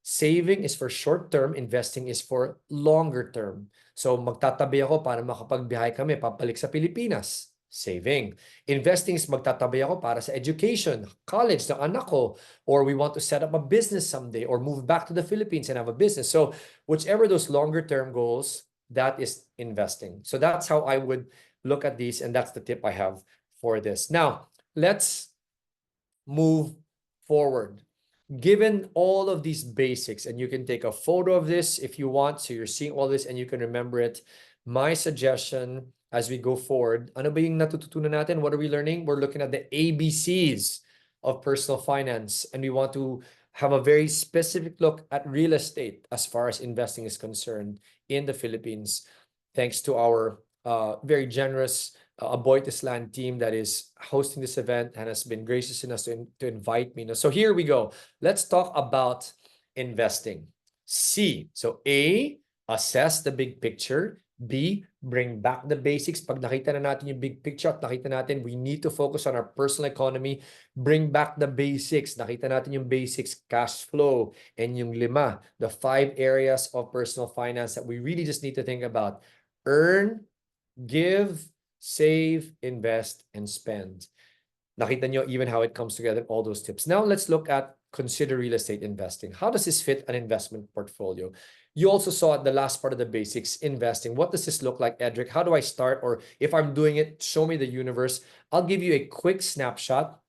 saving is for short term, investing is for longer term. So magtatabi ako para makapagbiyahe kami papalik sa Pilipinas. Saving. Investing is magtatabi ako para sa education, college ng anak ko, or we want to set up a business someday or move back to the Philippines and have a business. So whichever those longer term goals, that is investing. So that's how I would look at these, and that's the tip I have for this. Now, let's move forward. Given all of these basics, and you can take a photo of this if you want, so you're seeing all this and you can remember it. My suggestion as we go forward, ano ba yung natututunan natin? What are we learning? We're looking at the ABCs of personal finance, and we want to have a very specific look at real estate as far as investing is concerned in the Philippines, thanks to our very generous Aboitiz Land team that is hosting this event and has been gracious enough to invite me. So here we go. Let's talk about investing. C. So A, assess the big picture. B, bring back the basics. Pag nakita na natin yung big picture at nakita natin we need to focus on our personal economy, bring back the basics. Nakita natin yung basics, cash flow, and yung lima, the 5 areas of personal finance that we really just need to think about. Earn, give, save, invest, and spend. Nakita nyo even how it comes together, all those tips. Now let's look at consider real estate investing. How does this fit an investment portfolio? You also saw at the last part of the basics, investing. What does this look like, Edric? How do I start? Or if I'm doing it, show me the universe. I'll give you a quick snapshot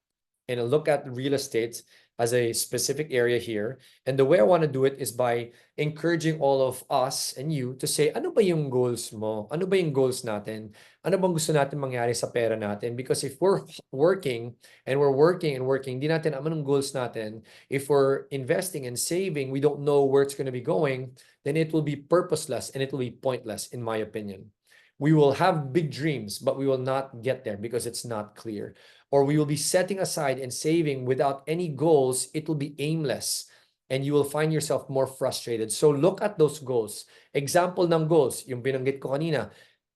and a look at real estate as a specific area here. And the way I want to do it is by encouraging all of us and you to say, ano ba yung goals mo? Ano ba yung goals natin? Ano bang gusto natin mangyari sa pera natin? Because if we're working and working, di natin anong goals natin. If we're investing and saving, we don't know where it's going to be going, then it will be purposeless and it will be pointless, in my opinion. We will have big dreams, but we will not get there because it's not clear. Or we will be setting aside and saving without any goals. It will be aimless and you will find yourself more frustrated. So look at those goals. Example ng goals, yung binanggit ko kanina,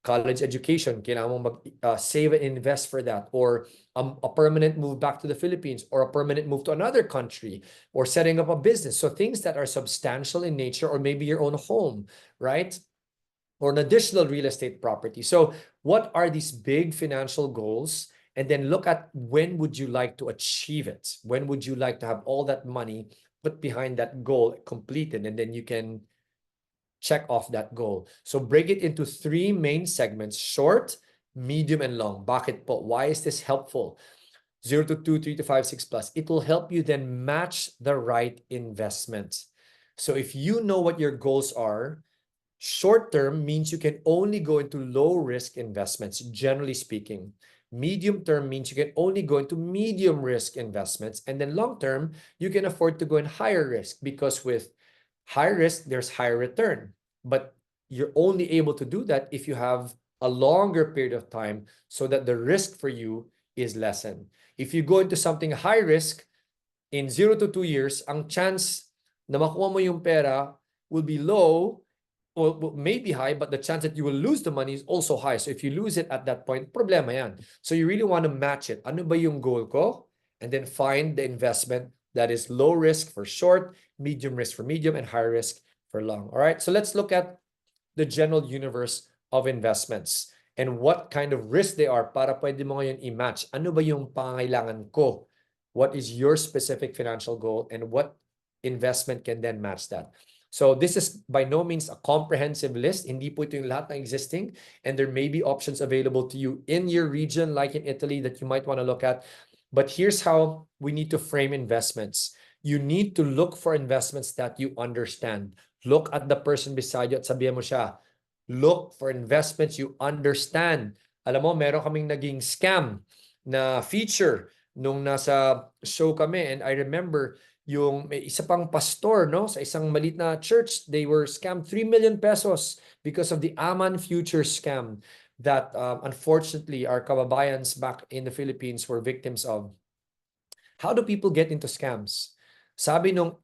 college education, kailangan mong save and invest for that, or a permanent move back to the Philippines, or a permanent move to another country, or setting up a business. So things that are substantial in nature, or maybe your own home, right? Or an additional real estate property. So what are these big financial goals? And then look at when would you like to achieve it? When would you like to have all that money put behind that goal completed? And then you can check off that goal. So break it into three main segments: short, medium, and long. Bakit po? Why is this helpful? 0 to 2, 3 to 5, 6 plus. It will help you then match the right investment. So if you know what your goals are, short term means you can only go into low risk investments, generally speaking. Medium term means you can only go into medium risk investments. And then long term, you can afford to go in higher risk, because with high risk, there's higher return. But you're only able to do that if you have a longer period of time so that the risk for you is lessened. If you go into something high risk, in 0 to 2 years, ang chance na makuha mo yung pera will be low, or maybe high, but the chance that you will lose the money is also high. So if you lose it at that point, problema yan. So you really want to match it. Ano ba yung goal ko? And then find the investment that is low risk for short, medium risk for medium, and high risk for long. All right, so let's look at the general universe of investments and what kind of risk they are para pwede mo ngayon i-match. Ano ba yung pangailangan ko? What is your specific financial goal, and what investment can then match that? So this is by no means a comprehensive list. Hindi po ito yung lahat ng existing, and there may be options available to you in your region, like in Italy, that you might want to look at. But here's how we need to frame investments. You need to look for investments that you understand. Look at the person beside you at sabihan mo siya, look for investments you understand. Alam mo, meron kaming naging scam na feature nung nasa show kami, and I remember yung may isa pang pastor, no, sa isang maliit na church, they were scammed 3 million pesos because of the Aman Future scam that unfortunately our kababayans back in the Philippines were victims of. How do people get into scams? Sabi nung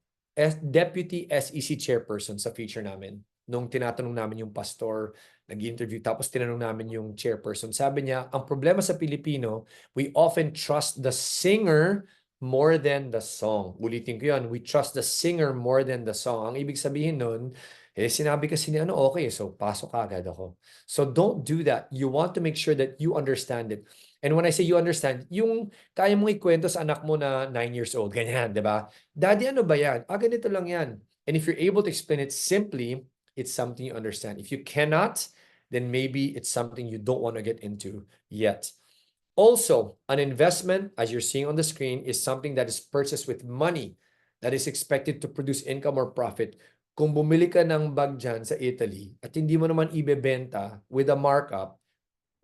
deputy SEC chairperson sa feature namin, nung tinatanong namin yung pastor, nag-interview, tapos tinanong namin yung chairperson, sabi niya, ang problema sa Pilipino, we often trust the singer more than the song. Ulitin ko yun, we trust the singer more than the song. Ang ibig sabihin nun, sinabi kasi ni ano, okay, so pasok agad ako. So don't do that. You want to make sure that you understand it. And when I say you understand, yung kaya mong ikwento sa anak mo na 9 years old, ganyan, di ba? Daddy, ano ba yan? Ganito lang yan. And if you're able to explain it simply, it's something you understand. If you cannot, then maybe it's something you don't want to get into yet. Also, an investment, as you're seeing on the screen, is something that is purchased with money that is expected to produce income or profit. Kung bumili ka ng bag dyan sa Italy at hindi mo naman ibebenta with a markup,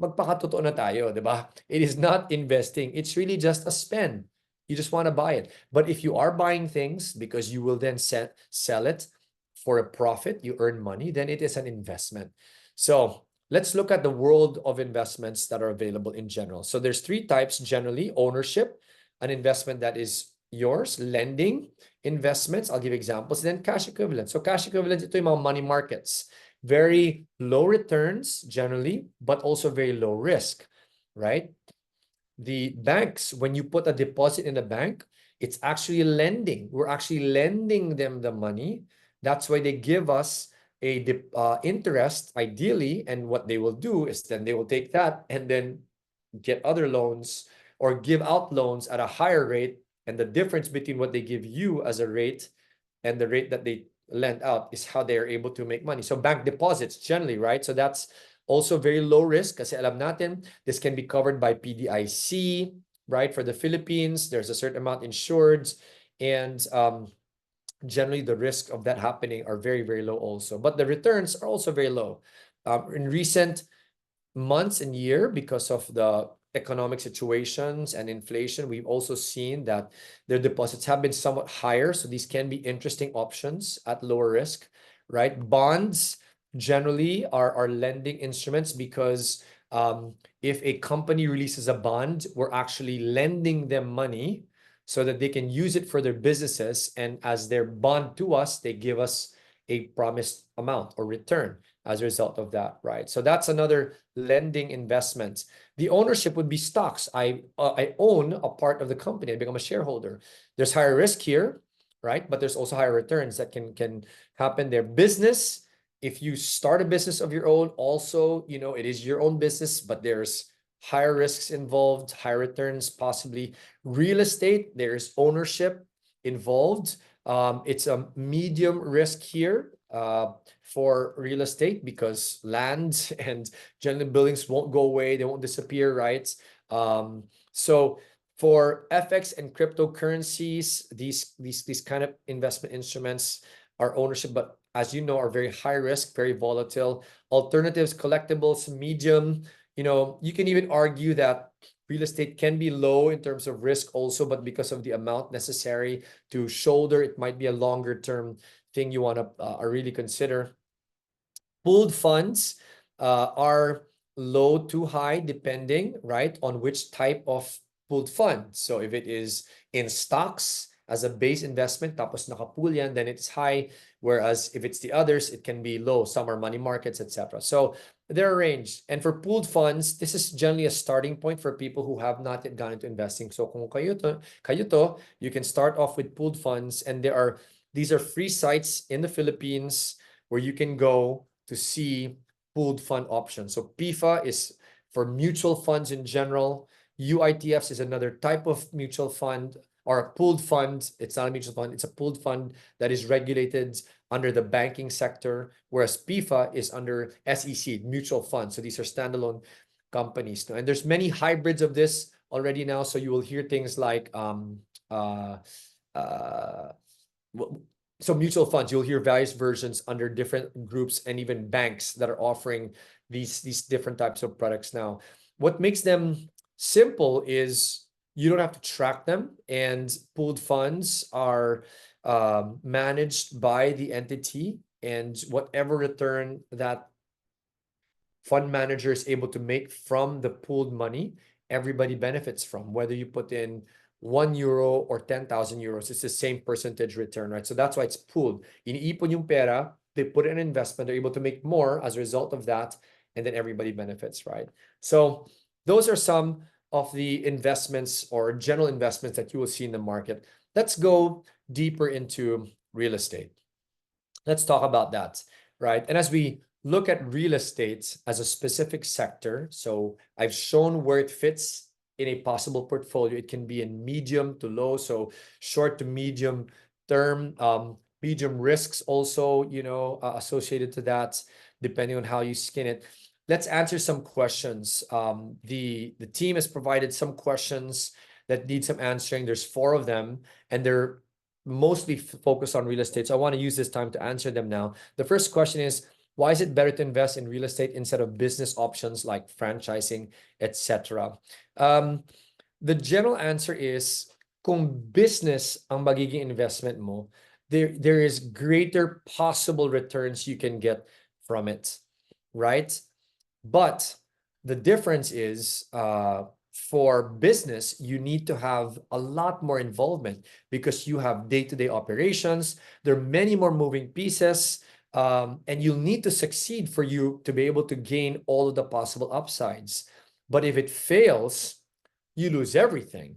magpakatotoo na tayo, di ba? It is not investing. It's really just a spend. You just want to buy it. But if you are buying things because you will then sell it for a profit, you earn money, then it is an investment. So let's look at the world of investments that are available in general. So there's three types generally: ownership, an investment that is yours; lending investments, I'll give examples; then cash equivalent. So cash equivalent, ito yung mga money markets. Very low returns generally, but also very low risk, right? The banks, when you put a deposit in a bank, it's actually lending. We're actually lending them the money. That's why they give us a interest, ideally, and what they will do is then they will take that and then get other loans or give out loans at a higher rate, and the difference between what they give you as a rate and the rate that they lend out is how they are able to make money. So bank deposits generally, right? So that's also very low risk kasi alam natin, this can be covered by PDIC, right? For the Philippines, there's a certain amount insured, and generally the risk of that happening are very, very low also. But the returns are also very low. In recent months and year, because of the economic situations and inflation, we've also seen that their deposits have been somewhat higher. So these can be interesting options at lower risk, right? Bonds generally are lending instruments because if a company releases a bond, we're actually lending them money so that they can use it for their businesses. And as their bond to us, they give us a promised amount or return as a result of that, right? So that's another lending investment. The ownership would be stocks. I own a part of the company. I become a shareholder. There's higher risk here, right? But there's also higher returns that can happen there. Business, if you start a business of your own, also, you know, it is your own business, but there's higher risks involved, higher returns, possibly. Real estate, there's ownership involved, It's a medium risk here for real estate because land and general buildings won't go away, they won't disappear, right? So for FX and cryptocurrencies, these kind of investment instruments are ownership, but as you know, are very high risk, very volatile. Alternatives, collectibles, medium. You can even argue that real estate can be low in terms of risk also, but because of the amount necessary to shoulder, it might be a longer term thing you want to really consider. Pooled funds are low to high depending, right, on which type of pooled fund. So if it is in stocks as a base investment, tapos nakapool yan, then it's high. Whereas if it's the others, it can be low. Some are money markets, etc. So they're arranged. And for pooled funds, this is generally a starting point for people who have not yet gone into investing. So kung kayo to, you can start off with pooled funds, and these are free sites in the Philippines where you can go to see pooled fund options. So PIFA is for mutual funds in general. UITFs is another type of mutual fund or a pooled fund. It's not a mutual fund, it's a pooled fund that is regulated under the banking sector, whereas PIFA is under SEC, mutual funds. So these are standalone companies. And there's many hybrids of this already now. So you will hear things like so mutual funds, you'll hear various versions under different groups and even banks that are offering these different types of products now. What makes them simple is you don't have to track them, and pooled funds are managed by the entity, and whatever return that fund manager is able to make from the pooled money, everybody benefits from, whether you put in €1 or 10,000 euros, it's the same percentage return, right? So that's why it's pooled. Iniipon yung pera, they put it in investment, they're able to make more as a result of that, and then everybody benefits, right? So those are some of the investments or general investments that you will see in the market. Let's go deeper into real estate. Let's talk about that, right? And as we look at real estate as a specific sector, so I've shown where it fits in a possible portfolio. It can be in medium to low, so short to medium term, medium risks also, associated to that, depending on how you skin it. Let's answer some questions. The team has provided some questions that need some answering. There's 4 of them, and they're mostly focused on real estate. So I want to use this time to answer them now. The first question is, why is it better to invest in real estate instead of business options like franchising, etc.? The general answer is, kung business ang magiging investment mo, there is greater possible returns you can get from it, right? But the difference is, for business, you need to have a lot more involvement because you have day-to-day operations. There are many more moving pieces, and you'll need to succeed for you to be able to gain all of the possible upsides. But if it fails, you lose everything,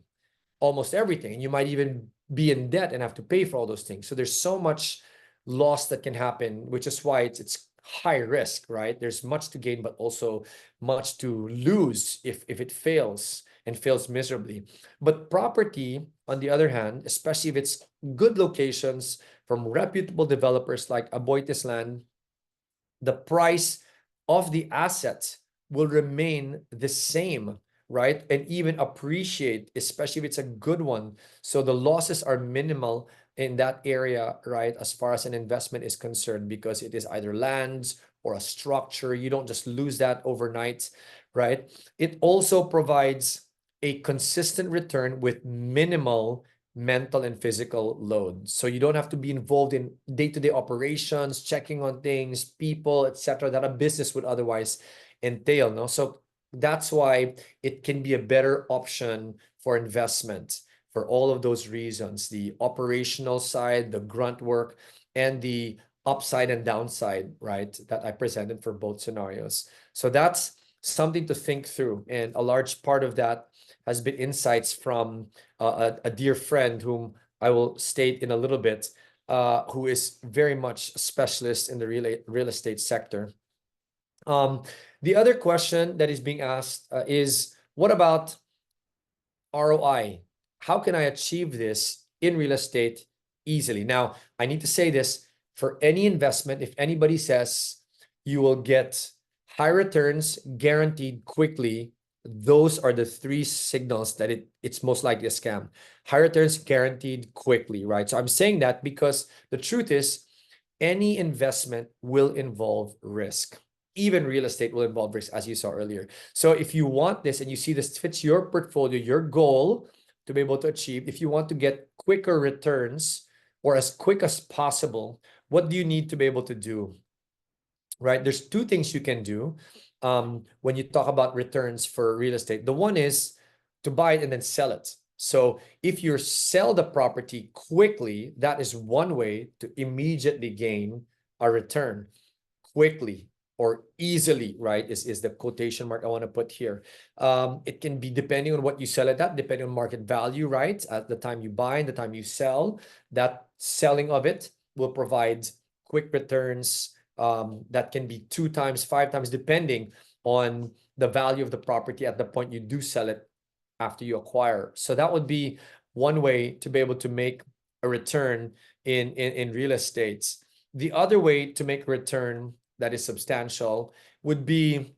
almost everything, and you might even be in debt and have to pay for all those things. So there's so much loss that can happen, which is why it's high risk, right? There's much to gain, but also much to lose if it fails and fails miserably. But property, on the other hand, especially if it's good locations from reputable developers like Aboitiz Land, the price of the asset will remain the same, right? And even appreciate, especially if it's a good one. So the losses are minimal in that area, right, as far as an investment is concerned, because it is either lands or a structure. You don't just lose that overnight, right? It also provides a consistent return with minimal mental and physical load. So you don't have to be involved in day-to-day operations, checking on things, people, etc., that a business would otherwise entail, no? So that's why it can be a better option for investment for all of those reasons: the operational side, the grunt work, and the upside and downside, right, that I presented for both scenarios. So that's something to think through. And a large part of that has been insights from a dear friend whom I will state in a little bit, who is very much a specialist in the real estate sector. The other question that is being asked is, what about ROI? How can I achieve this in real estate easily. Now, I need to say this for any investment, if anybody says you will get high returns guaranteed quickly, those are the three signals that it's most likely a scam. High returns guaranteed quickly, right? So I'm saying that because the truth is, any investment will involve risk. Even real estate will involve risk, as you saw earlier. So if you want this and you see this fits your portfolio, your goal to be able to achieve, if you want to get quicker returns or as quick as possible, what do you need to be able to do? Right? There's two things you can do when you talk about returns for real estate. The one is to buy it and then sell it. So if you sell the property quickly, that is one way to immediately gain a return quickly or easily, right? Is the quotation mark I want to put here. It can be depending on what you sell it at, depending on market value, right? At the time you buy and the time you sell, that selling of it will provide quick returns that can be 2 times, 5 times, depending on the value of the property at the point you do sell it after you acquire. So that would be one way to be able to make a return in real estate. The other way to make a return that is substantial would be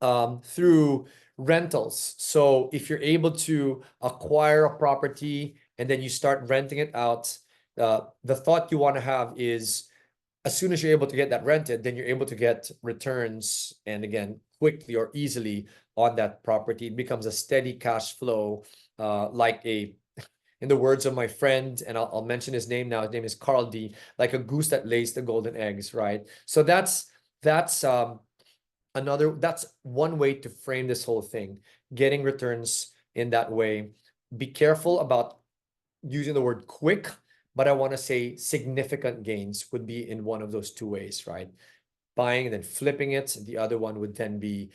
through rentals. So if you're able to acquire a property and then you start renting it out, the thought you want to have is as soon as you're able to get that rented, then you're able to get returns, and again, quickly or easily on that property. It becomes a steady cash flow, like in the words of my friend, and I'll mention his name now. His name is Carl D. Like a goose that lays the golden eggs, right? So that's that's one way to frame this whole thing, getting returns in that way. Be careful about using the word quick, but I want to say significant gains would be in one of those two ways, right? Buying and then flipping it. The other one would then be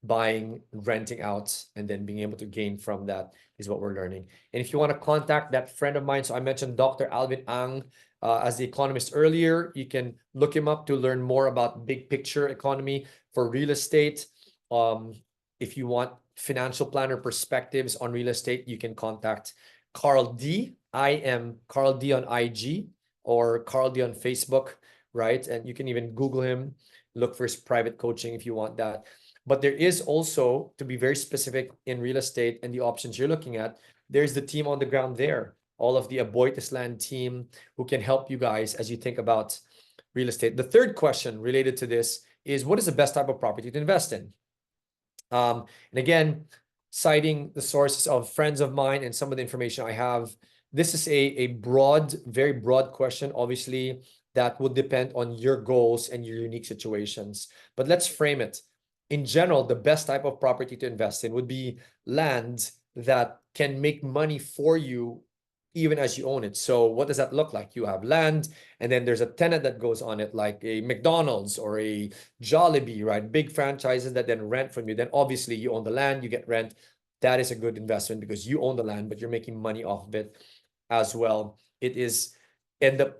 buying, renting out, and then being able to gain from that is what we're learning. And if you want to contact that friend of mine, so I mentioned Dr. Alvin Ang as the economist earlier, you can look him up to learn more about big picture economy for real estate. If you want financial planner perspectives on real estate, you can contact Carl D. I am Carl D on IG or Carl D on Facebook, right? And you can even Google him, look for his private coaching if you want that. But there is also, to be very specific in real estate and the options you're looking at, there's the team on the ground there, all of the Aboitiz Land team who can help you guys as you think about real estate. The third question related to this is, what is the best type of property to invest in? And again, citing the sources of friends of mine and some of the information I have, this is a broad, very broad question, obviously, that would depend on your goals and your unique situations. But let's frame it. In general, the best type of property to invest in would be land that can make money for you even as you own it. So what does that look like? You have land, and then there's a tenant that goes on it, like a McDonald's or a Jollibee, right? Big franchises that then rent from you. Then obviously you own the land, you get rent. That is a good investment because you own the land, but you're making money off of it as well. It is, and the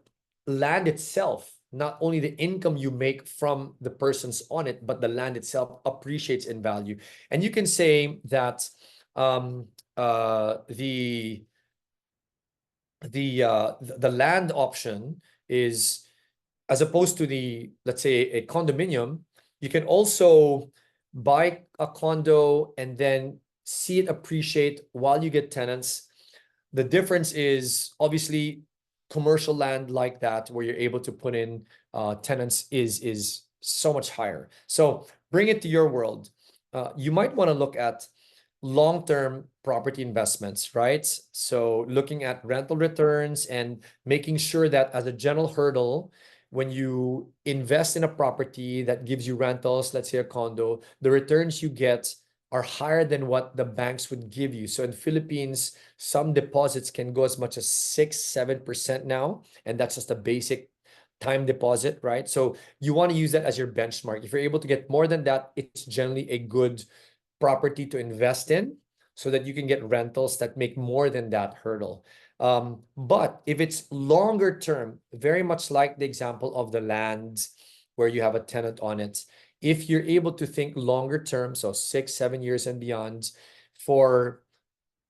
land itself, not only the income you make from the persons on it, but the land itself appreciates in value. And you can say that the land option is, as opposed to the, let's say, a condominium, you can also buy a condo and then see it appreciate while you get tenants. The difference is obviously commercial land like that, where you're able to put in tenants, is so much higher. So bring it to your world. You might want to look at long-term property investments, right? So looking at rental returns and making sure that as a general hurdle, when you invest in a property that gives you rentals, let's say a condo, the returns you get are higher than what the banks would give you. So in Philippines, some deposits can go as much as 6-7% now, and that's just a basic time deposit, right? So you want to use that as your benchmark. If you're able to get more than that, it's generally a good property to invest in so that you can get rentals that make more than that hurdle. But if it's longer term, very much like the example of the land where you have a tenant on it, if you're able to think longer term, so 6-7 years and beyond, for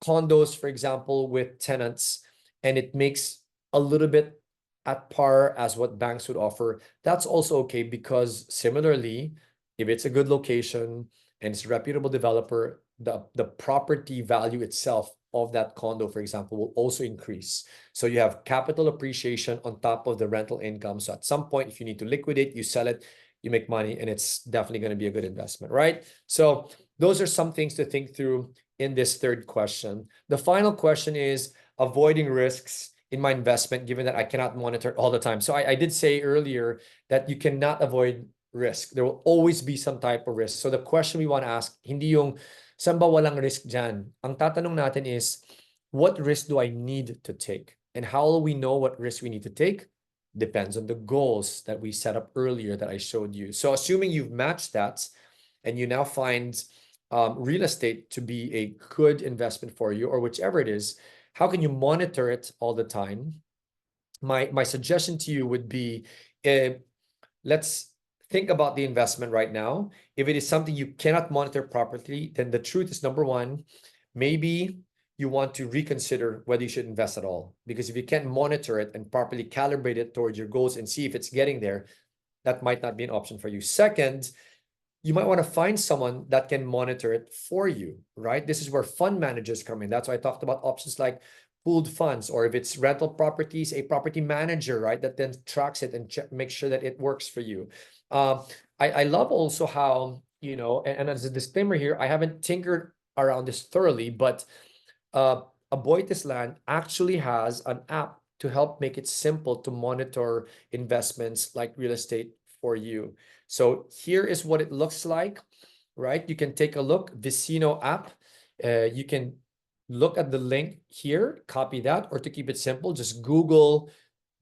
condos, for example, with tenants, and it makes a little bit at par as what banks would offer, that's also okay, because similarly, if it's a good location and it's a reputable developer, the property value itself of that condo, for example, will also increase. So you have capital appreciation on top of the rental income. So at some point, if you need to liquidate, you sell it, you make money, and it's definitely going to be a good investment, right? So those are some things to think through in this third question. The final question is avoiding risks in my investment, given that I cannot monitor it all the time. So I did say earlier that you cannot avoid risk. There will always be some type of risk. So the question we want to ask, hindi yung, saan ba walang risk dyan? Ang tatanong natin is, what risk do I need to take? And how will we know what risk we need to take? Depends on the goals that we set up earlier that I showed you. So assuming you've matched that and you now find real estate to be a good investment for you, or whichever it is, how can you monitor it all the time? My suggestion to you would be, let's think about the investment right now. If it is something you cannot monitor properly, then the truth is, number one, maybe you want to reconsider whether you should invest at all. Because if you can't monitor it and properly calibrate it towards your goals and see if it's getting there, that might not be an option for you. Second, you might want to find someone that can monitor it for you, right? This is where fund managers come in. That's why I talked about options like pooled funds, or if it's rental properties, a property manager, right, that then tracks it and make sure that it works for you. I love also how, you know, and as a disclaimer here, I haven't tinkered around this thoroughly, but Aboitiz Land actually has an app to help make it simple to monitor investments like real estate for you. So here is what it looks like, right? You can take a look, Vecino app. You can look at the link here, copy that, or to keep it simple, just Google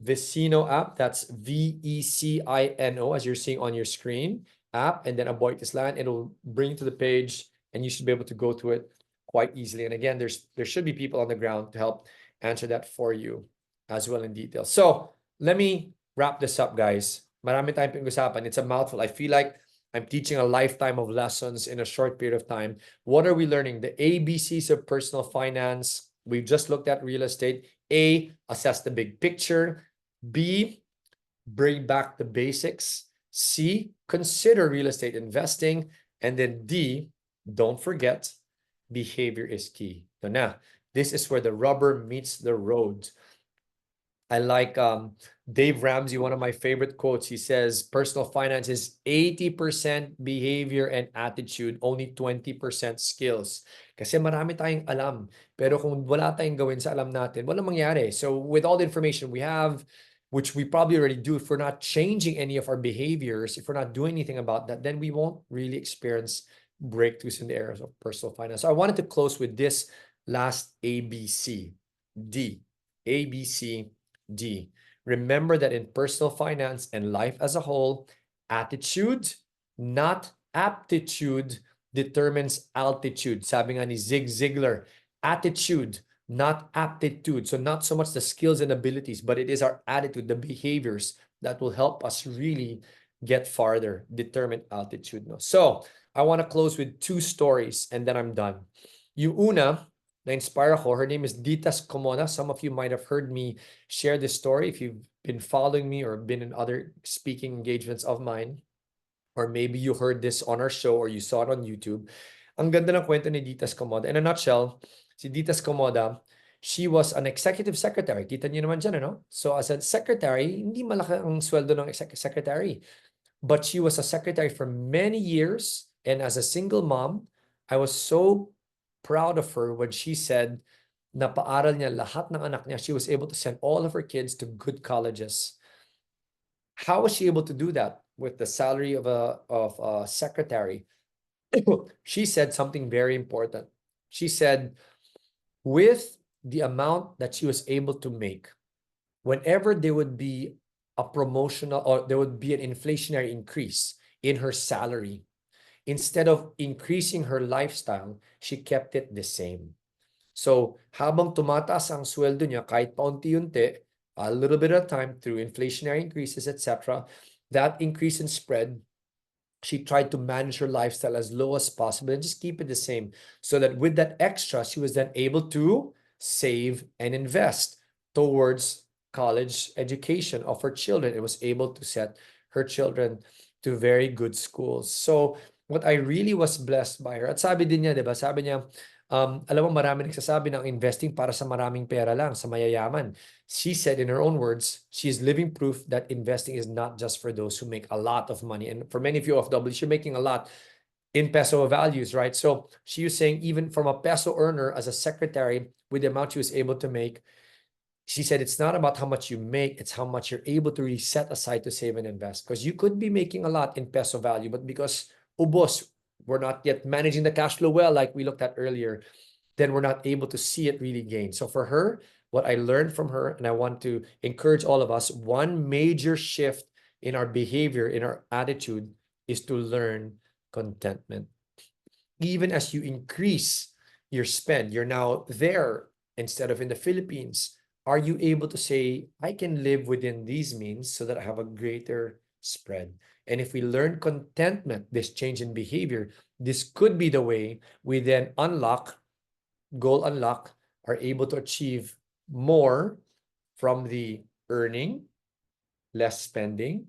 Vecino app. That's Vecino, as you're seeing on your screen, app, and then Aboitiz Land. It'll bring you to the page, and you should be able to go through it quite easily. And again, there should be people on the ground to help answer that for you as well in detail. So let me wrap this up, guys. Marami tayong pinag-usapan. It's a mouthful. I feel like I'm teaching a lifetime of lessons in a short period of time. What are we learning? The ABCs of personal finance. We've just looked at real estate. A, assess the big picture. B, bring back the basics. C, consider real estate investing. And then D, don't forget, behavior is key. So now, this is where the rubber meets the road. I like Dave Ramsey, one of my favorite quotes. He says, personal finance is 80% behavior and attitude, only 20% skills. Kasi marami tayong alam, pero kung wala tayong gawin sa alam natin, walang mangyari. So with all the information we have, which we probably already do, if we're not changing any of our behaviors, if we're not doing anything about that, then we won't really experience breakthroughs in the areas of personal finance. So I wanted to close with this last ABC, D, ABC, D. Remember that in personal finance and life as a whole, attitude, not aptitude, determines altitude. Sabi nga ni Zig Ziglar, attitude, not aptitude. So not so much the skills and abilities, but it is our attitude, the behaviors that will help us really get farther, determine altitude. No? So I want to close with two stories and then I'm done. Yung una, na-inspire ako, her name is Ditas Comoda. Some of you might have heard me share this story if you've been following me or been in other speaking engagements of mine. Or maybe you heard this on our show or you saw it on YouTube. Ang ganda ng kwento ni Ditas Comoda. In a nutshell, si Ditas Comoda, she was an executive secretary. Kita niyo naman dyan, ano? So as a secretary, hindi malaki ang sweldo ng secretary. But she was a secretary for many years. And as a single mom, I was so proud of her when she said na paaral niya lahat ng anak niya. She was able to send all of her kids to good colleges. How was she able to do that with the salary of a secretary? She said something very important. She said, with the amount that she was able to make, whenever there would be a promotional or there would be an inflationary increase in her salary, instead of increasing her lifestyle, she kept it the same. So habang tumataas ang sweldo niya kahit paunti-unti, a little bit at a time through inflationary increases, etc., that increase in spread, she tried to manage her lifestyle as low as possible and just keep it the same, so that with that extra, she was then able to save and invest. towards college education of her children and was able to set her children to very good schools. So what I really was blessed by her, at sabi din niya, di ba? Sabi niya, alam mo, marami nagsasabi ng investing para sa maraming pera lang, sa mayayaman. She said in her own words, she's living proof that investing is not just for those who make a lot of money. And for many of you of W's, you're making a lot in peso values, right? So she was saying even from a peso earner as a secretary with the amount she was able to make, she said it's not about how much you make, it's how much you're able to really set aside to save and invest. Because you could be making a lot in peso value, but because ubos, we're not yet managing the cash flow well, like we looked at earlier, then we're not able to see it really gain. So for her, what I learned from her, and I want to encourage all of us, one major shift in our behavior, in our attitude, is to learn contentment. Even as you increase your spend, you're now there instead of in the Philippines. Are you able to say, I can live within these means so that I have a greater spread? And if we learn contentment, this change in behavior, this could be the way we then goal unlock, are able to achieve more from the earning, less spending,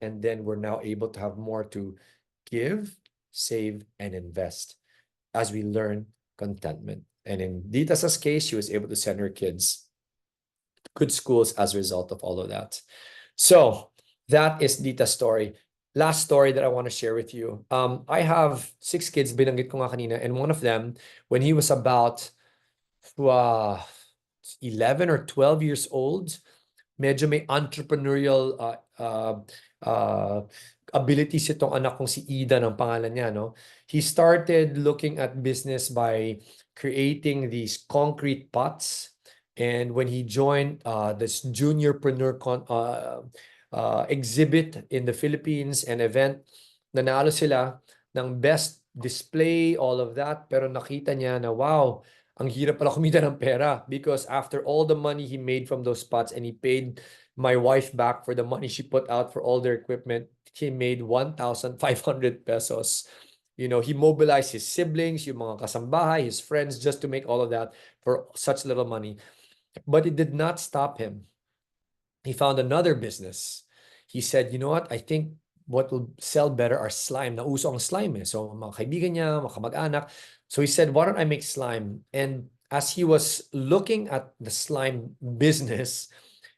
and then we're now able to have more to give, save, and invest as we learn contentment. And in Dita's case, she was able to send her kids to good schools as a result of all of that. So that is Dita's story. Last story that I want to share with you. I have 6 kids, binanggit ko nga kanina, and one of them, when he was about 11 or 12 years old, medyo may entrepreneurial abilities itong anak kong si Ida ng pangalan niya, no? He started looking at business by creating these concrete pots. And when he joined this juniorpreneur exhibit in the Philippines, an event, nanalo sila ng best display, all of that. Pero nakita niya na, wow, ang hirap pala kumita ng pera, because after all the money he made from those pots and he paid my wife back for the money she put out for all their equipment, he made 1,500 pesos. You know, he mobilized his siblings, yung mga kasambahay, his friends, just to make all of that for such little money. But it did not stop him. He found another business. He said, you know what, I think what will sell better are slime. Nauso ang slime eh. So mga kaibigan niya, mga kamag-anak. So he said, why don't I make slime? And as he was looking at the slime business,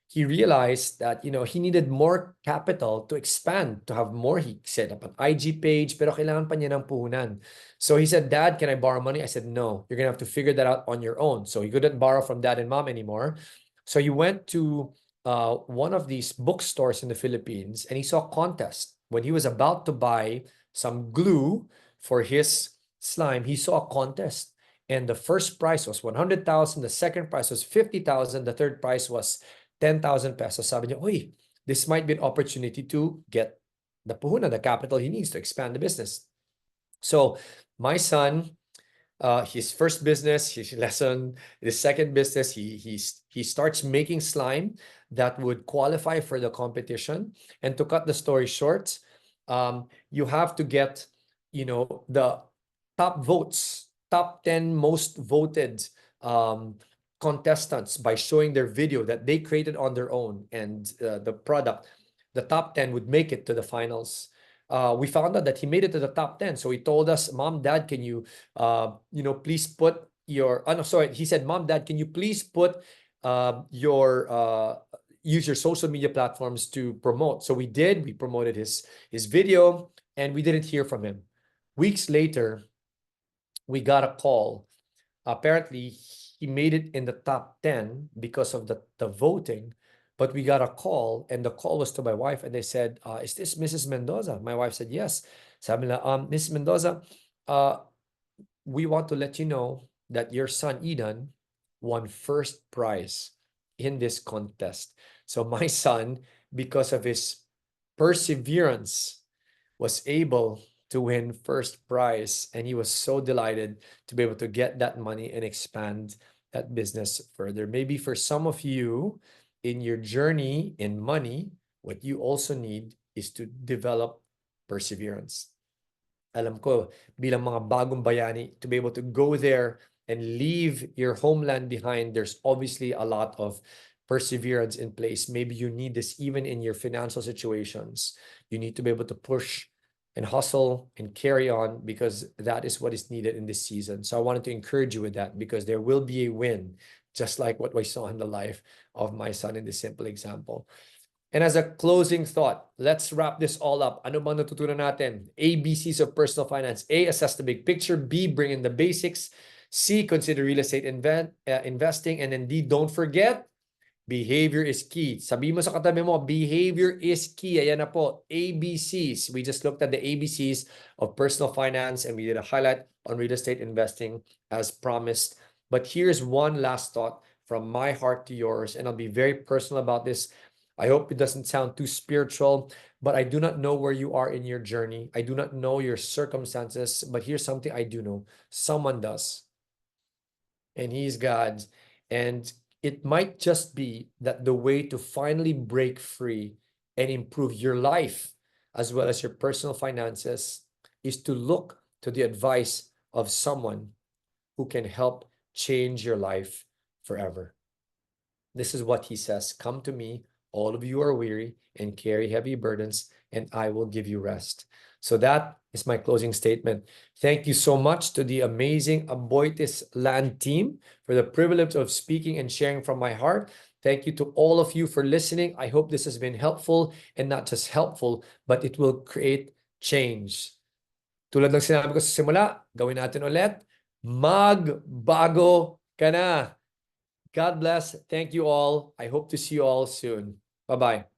he realized that, you know, he needed more capital to expand, to have more. He set up an IG page, pero kailangan pa niya ng puhunan. So he said, Dad, can I borrow money? I said, no, you're going to have to figure that out on your own. So he couldn't borrow from dad and mom anymore. So he went to one of these bookstores in the Philippines, and he saw a contest. When he was about to buy some glue for his slime, he saw a contest. And the first prize was 100,000. The second prize was 50,000. The third prize was 10,000 pesos. Sabi niya, uy, this might be an opportunity to get the puhunan, the capital he needs to expand the business. So my son, his first business, his lesson, his second business, he starts making slime that would qualify for the competition. And to cut the story short, you have to get, you know, the top votes, top 10 most voted contestants by showing their video that they created on their own, and the product, the top 10 would make it to the finals. We found out that he made it to the top 10. So he told us, Mom, Dad, can you, you know, please put your, no, sorry. He said, Mom, Dad, can you please put use your social media platforms to promote? So we did. We promoted his video, and we didn't hear from him. Weeks later, we got a call. Apparently, he made it in the top 10 because of the voting. But we got a call, and the call was to my wife, and they said, is this Mrs. Mendoza? My wife said, yes. Sabi nila, Mrs. Mendoza, we want to let you know that your son, Eden, won first prize in this contest. So my son, because of his perseverance, was able to win first prize, and he was so delighted to be able to get that money and expand that business further. Maybe for some of you in your journey in money, what you also need is to develop perseverance. Alam ko, bilang mga bagong bayani, to be able to go there and leave your homeland behind, there's obviously a lot of perseverance in place. Maybe you need this even in your financial situations. You need to be able to push and hustle and carry on, because that is what is needed in this season. So I wanted to encourage you with that, because there will be a win, just like what we saw in the life of my son in this simple example. And as a closing thought, let's wrap this all up. Ano bang natutunan natin? ABCs of personal finance. A, assess the big picture. B, bring in the basics. C, consider real estate investing. And then D, don't forget, behavior is key. Sabi mo sa katabi mo, behavior is key. Ayan na po, ABCs. We just looked at the ABCs of personal finance, and we did a highlight on real estate investing as promised. But here's one last thought from my heart to yours, and I'll be very personal about this. I hope it doesn't sound too spiritual, but I do not know where you are in your journey. I do not know your circumstances, but here's something I do know. Someone does, and He's God's. And it might just be that the way to finally break free and improve your life as well as your personal finances is to look to the advice of someone who can help change your life forever. This is what He says: come to me, all of you are weary and carry heavy burdens, and I will give you rest. So that is my closing statement. Thank you so much to the amazing Aboitiz Land team for the privilege of speaking and sharing from my heart. Thank you to all of you for listening. I hope this has been helpful, and not just helpful, but it will create change. Tulad ng sinabi ko sa simula, gawin natin ulit. Magbago ka na. God bless. Thank you all. I hope to see you all soon. Bye-bye.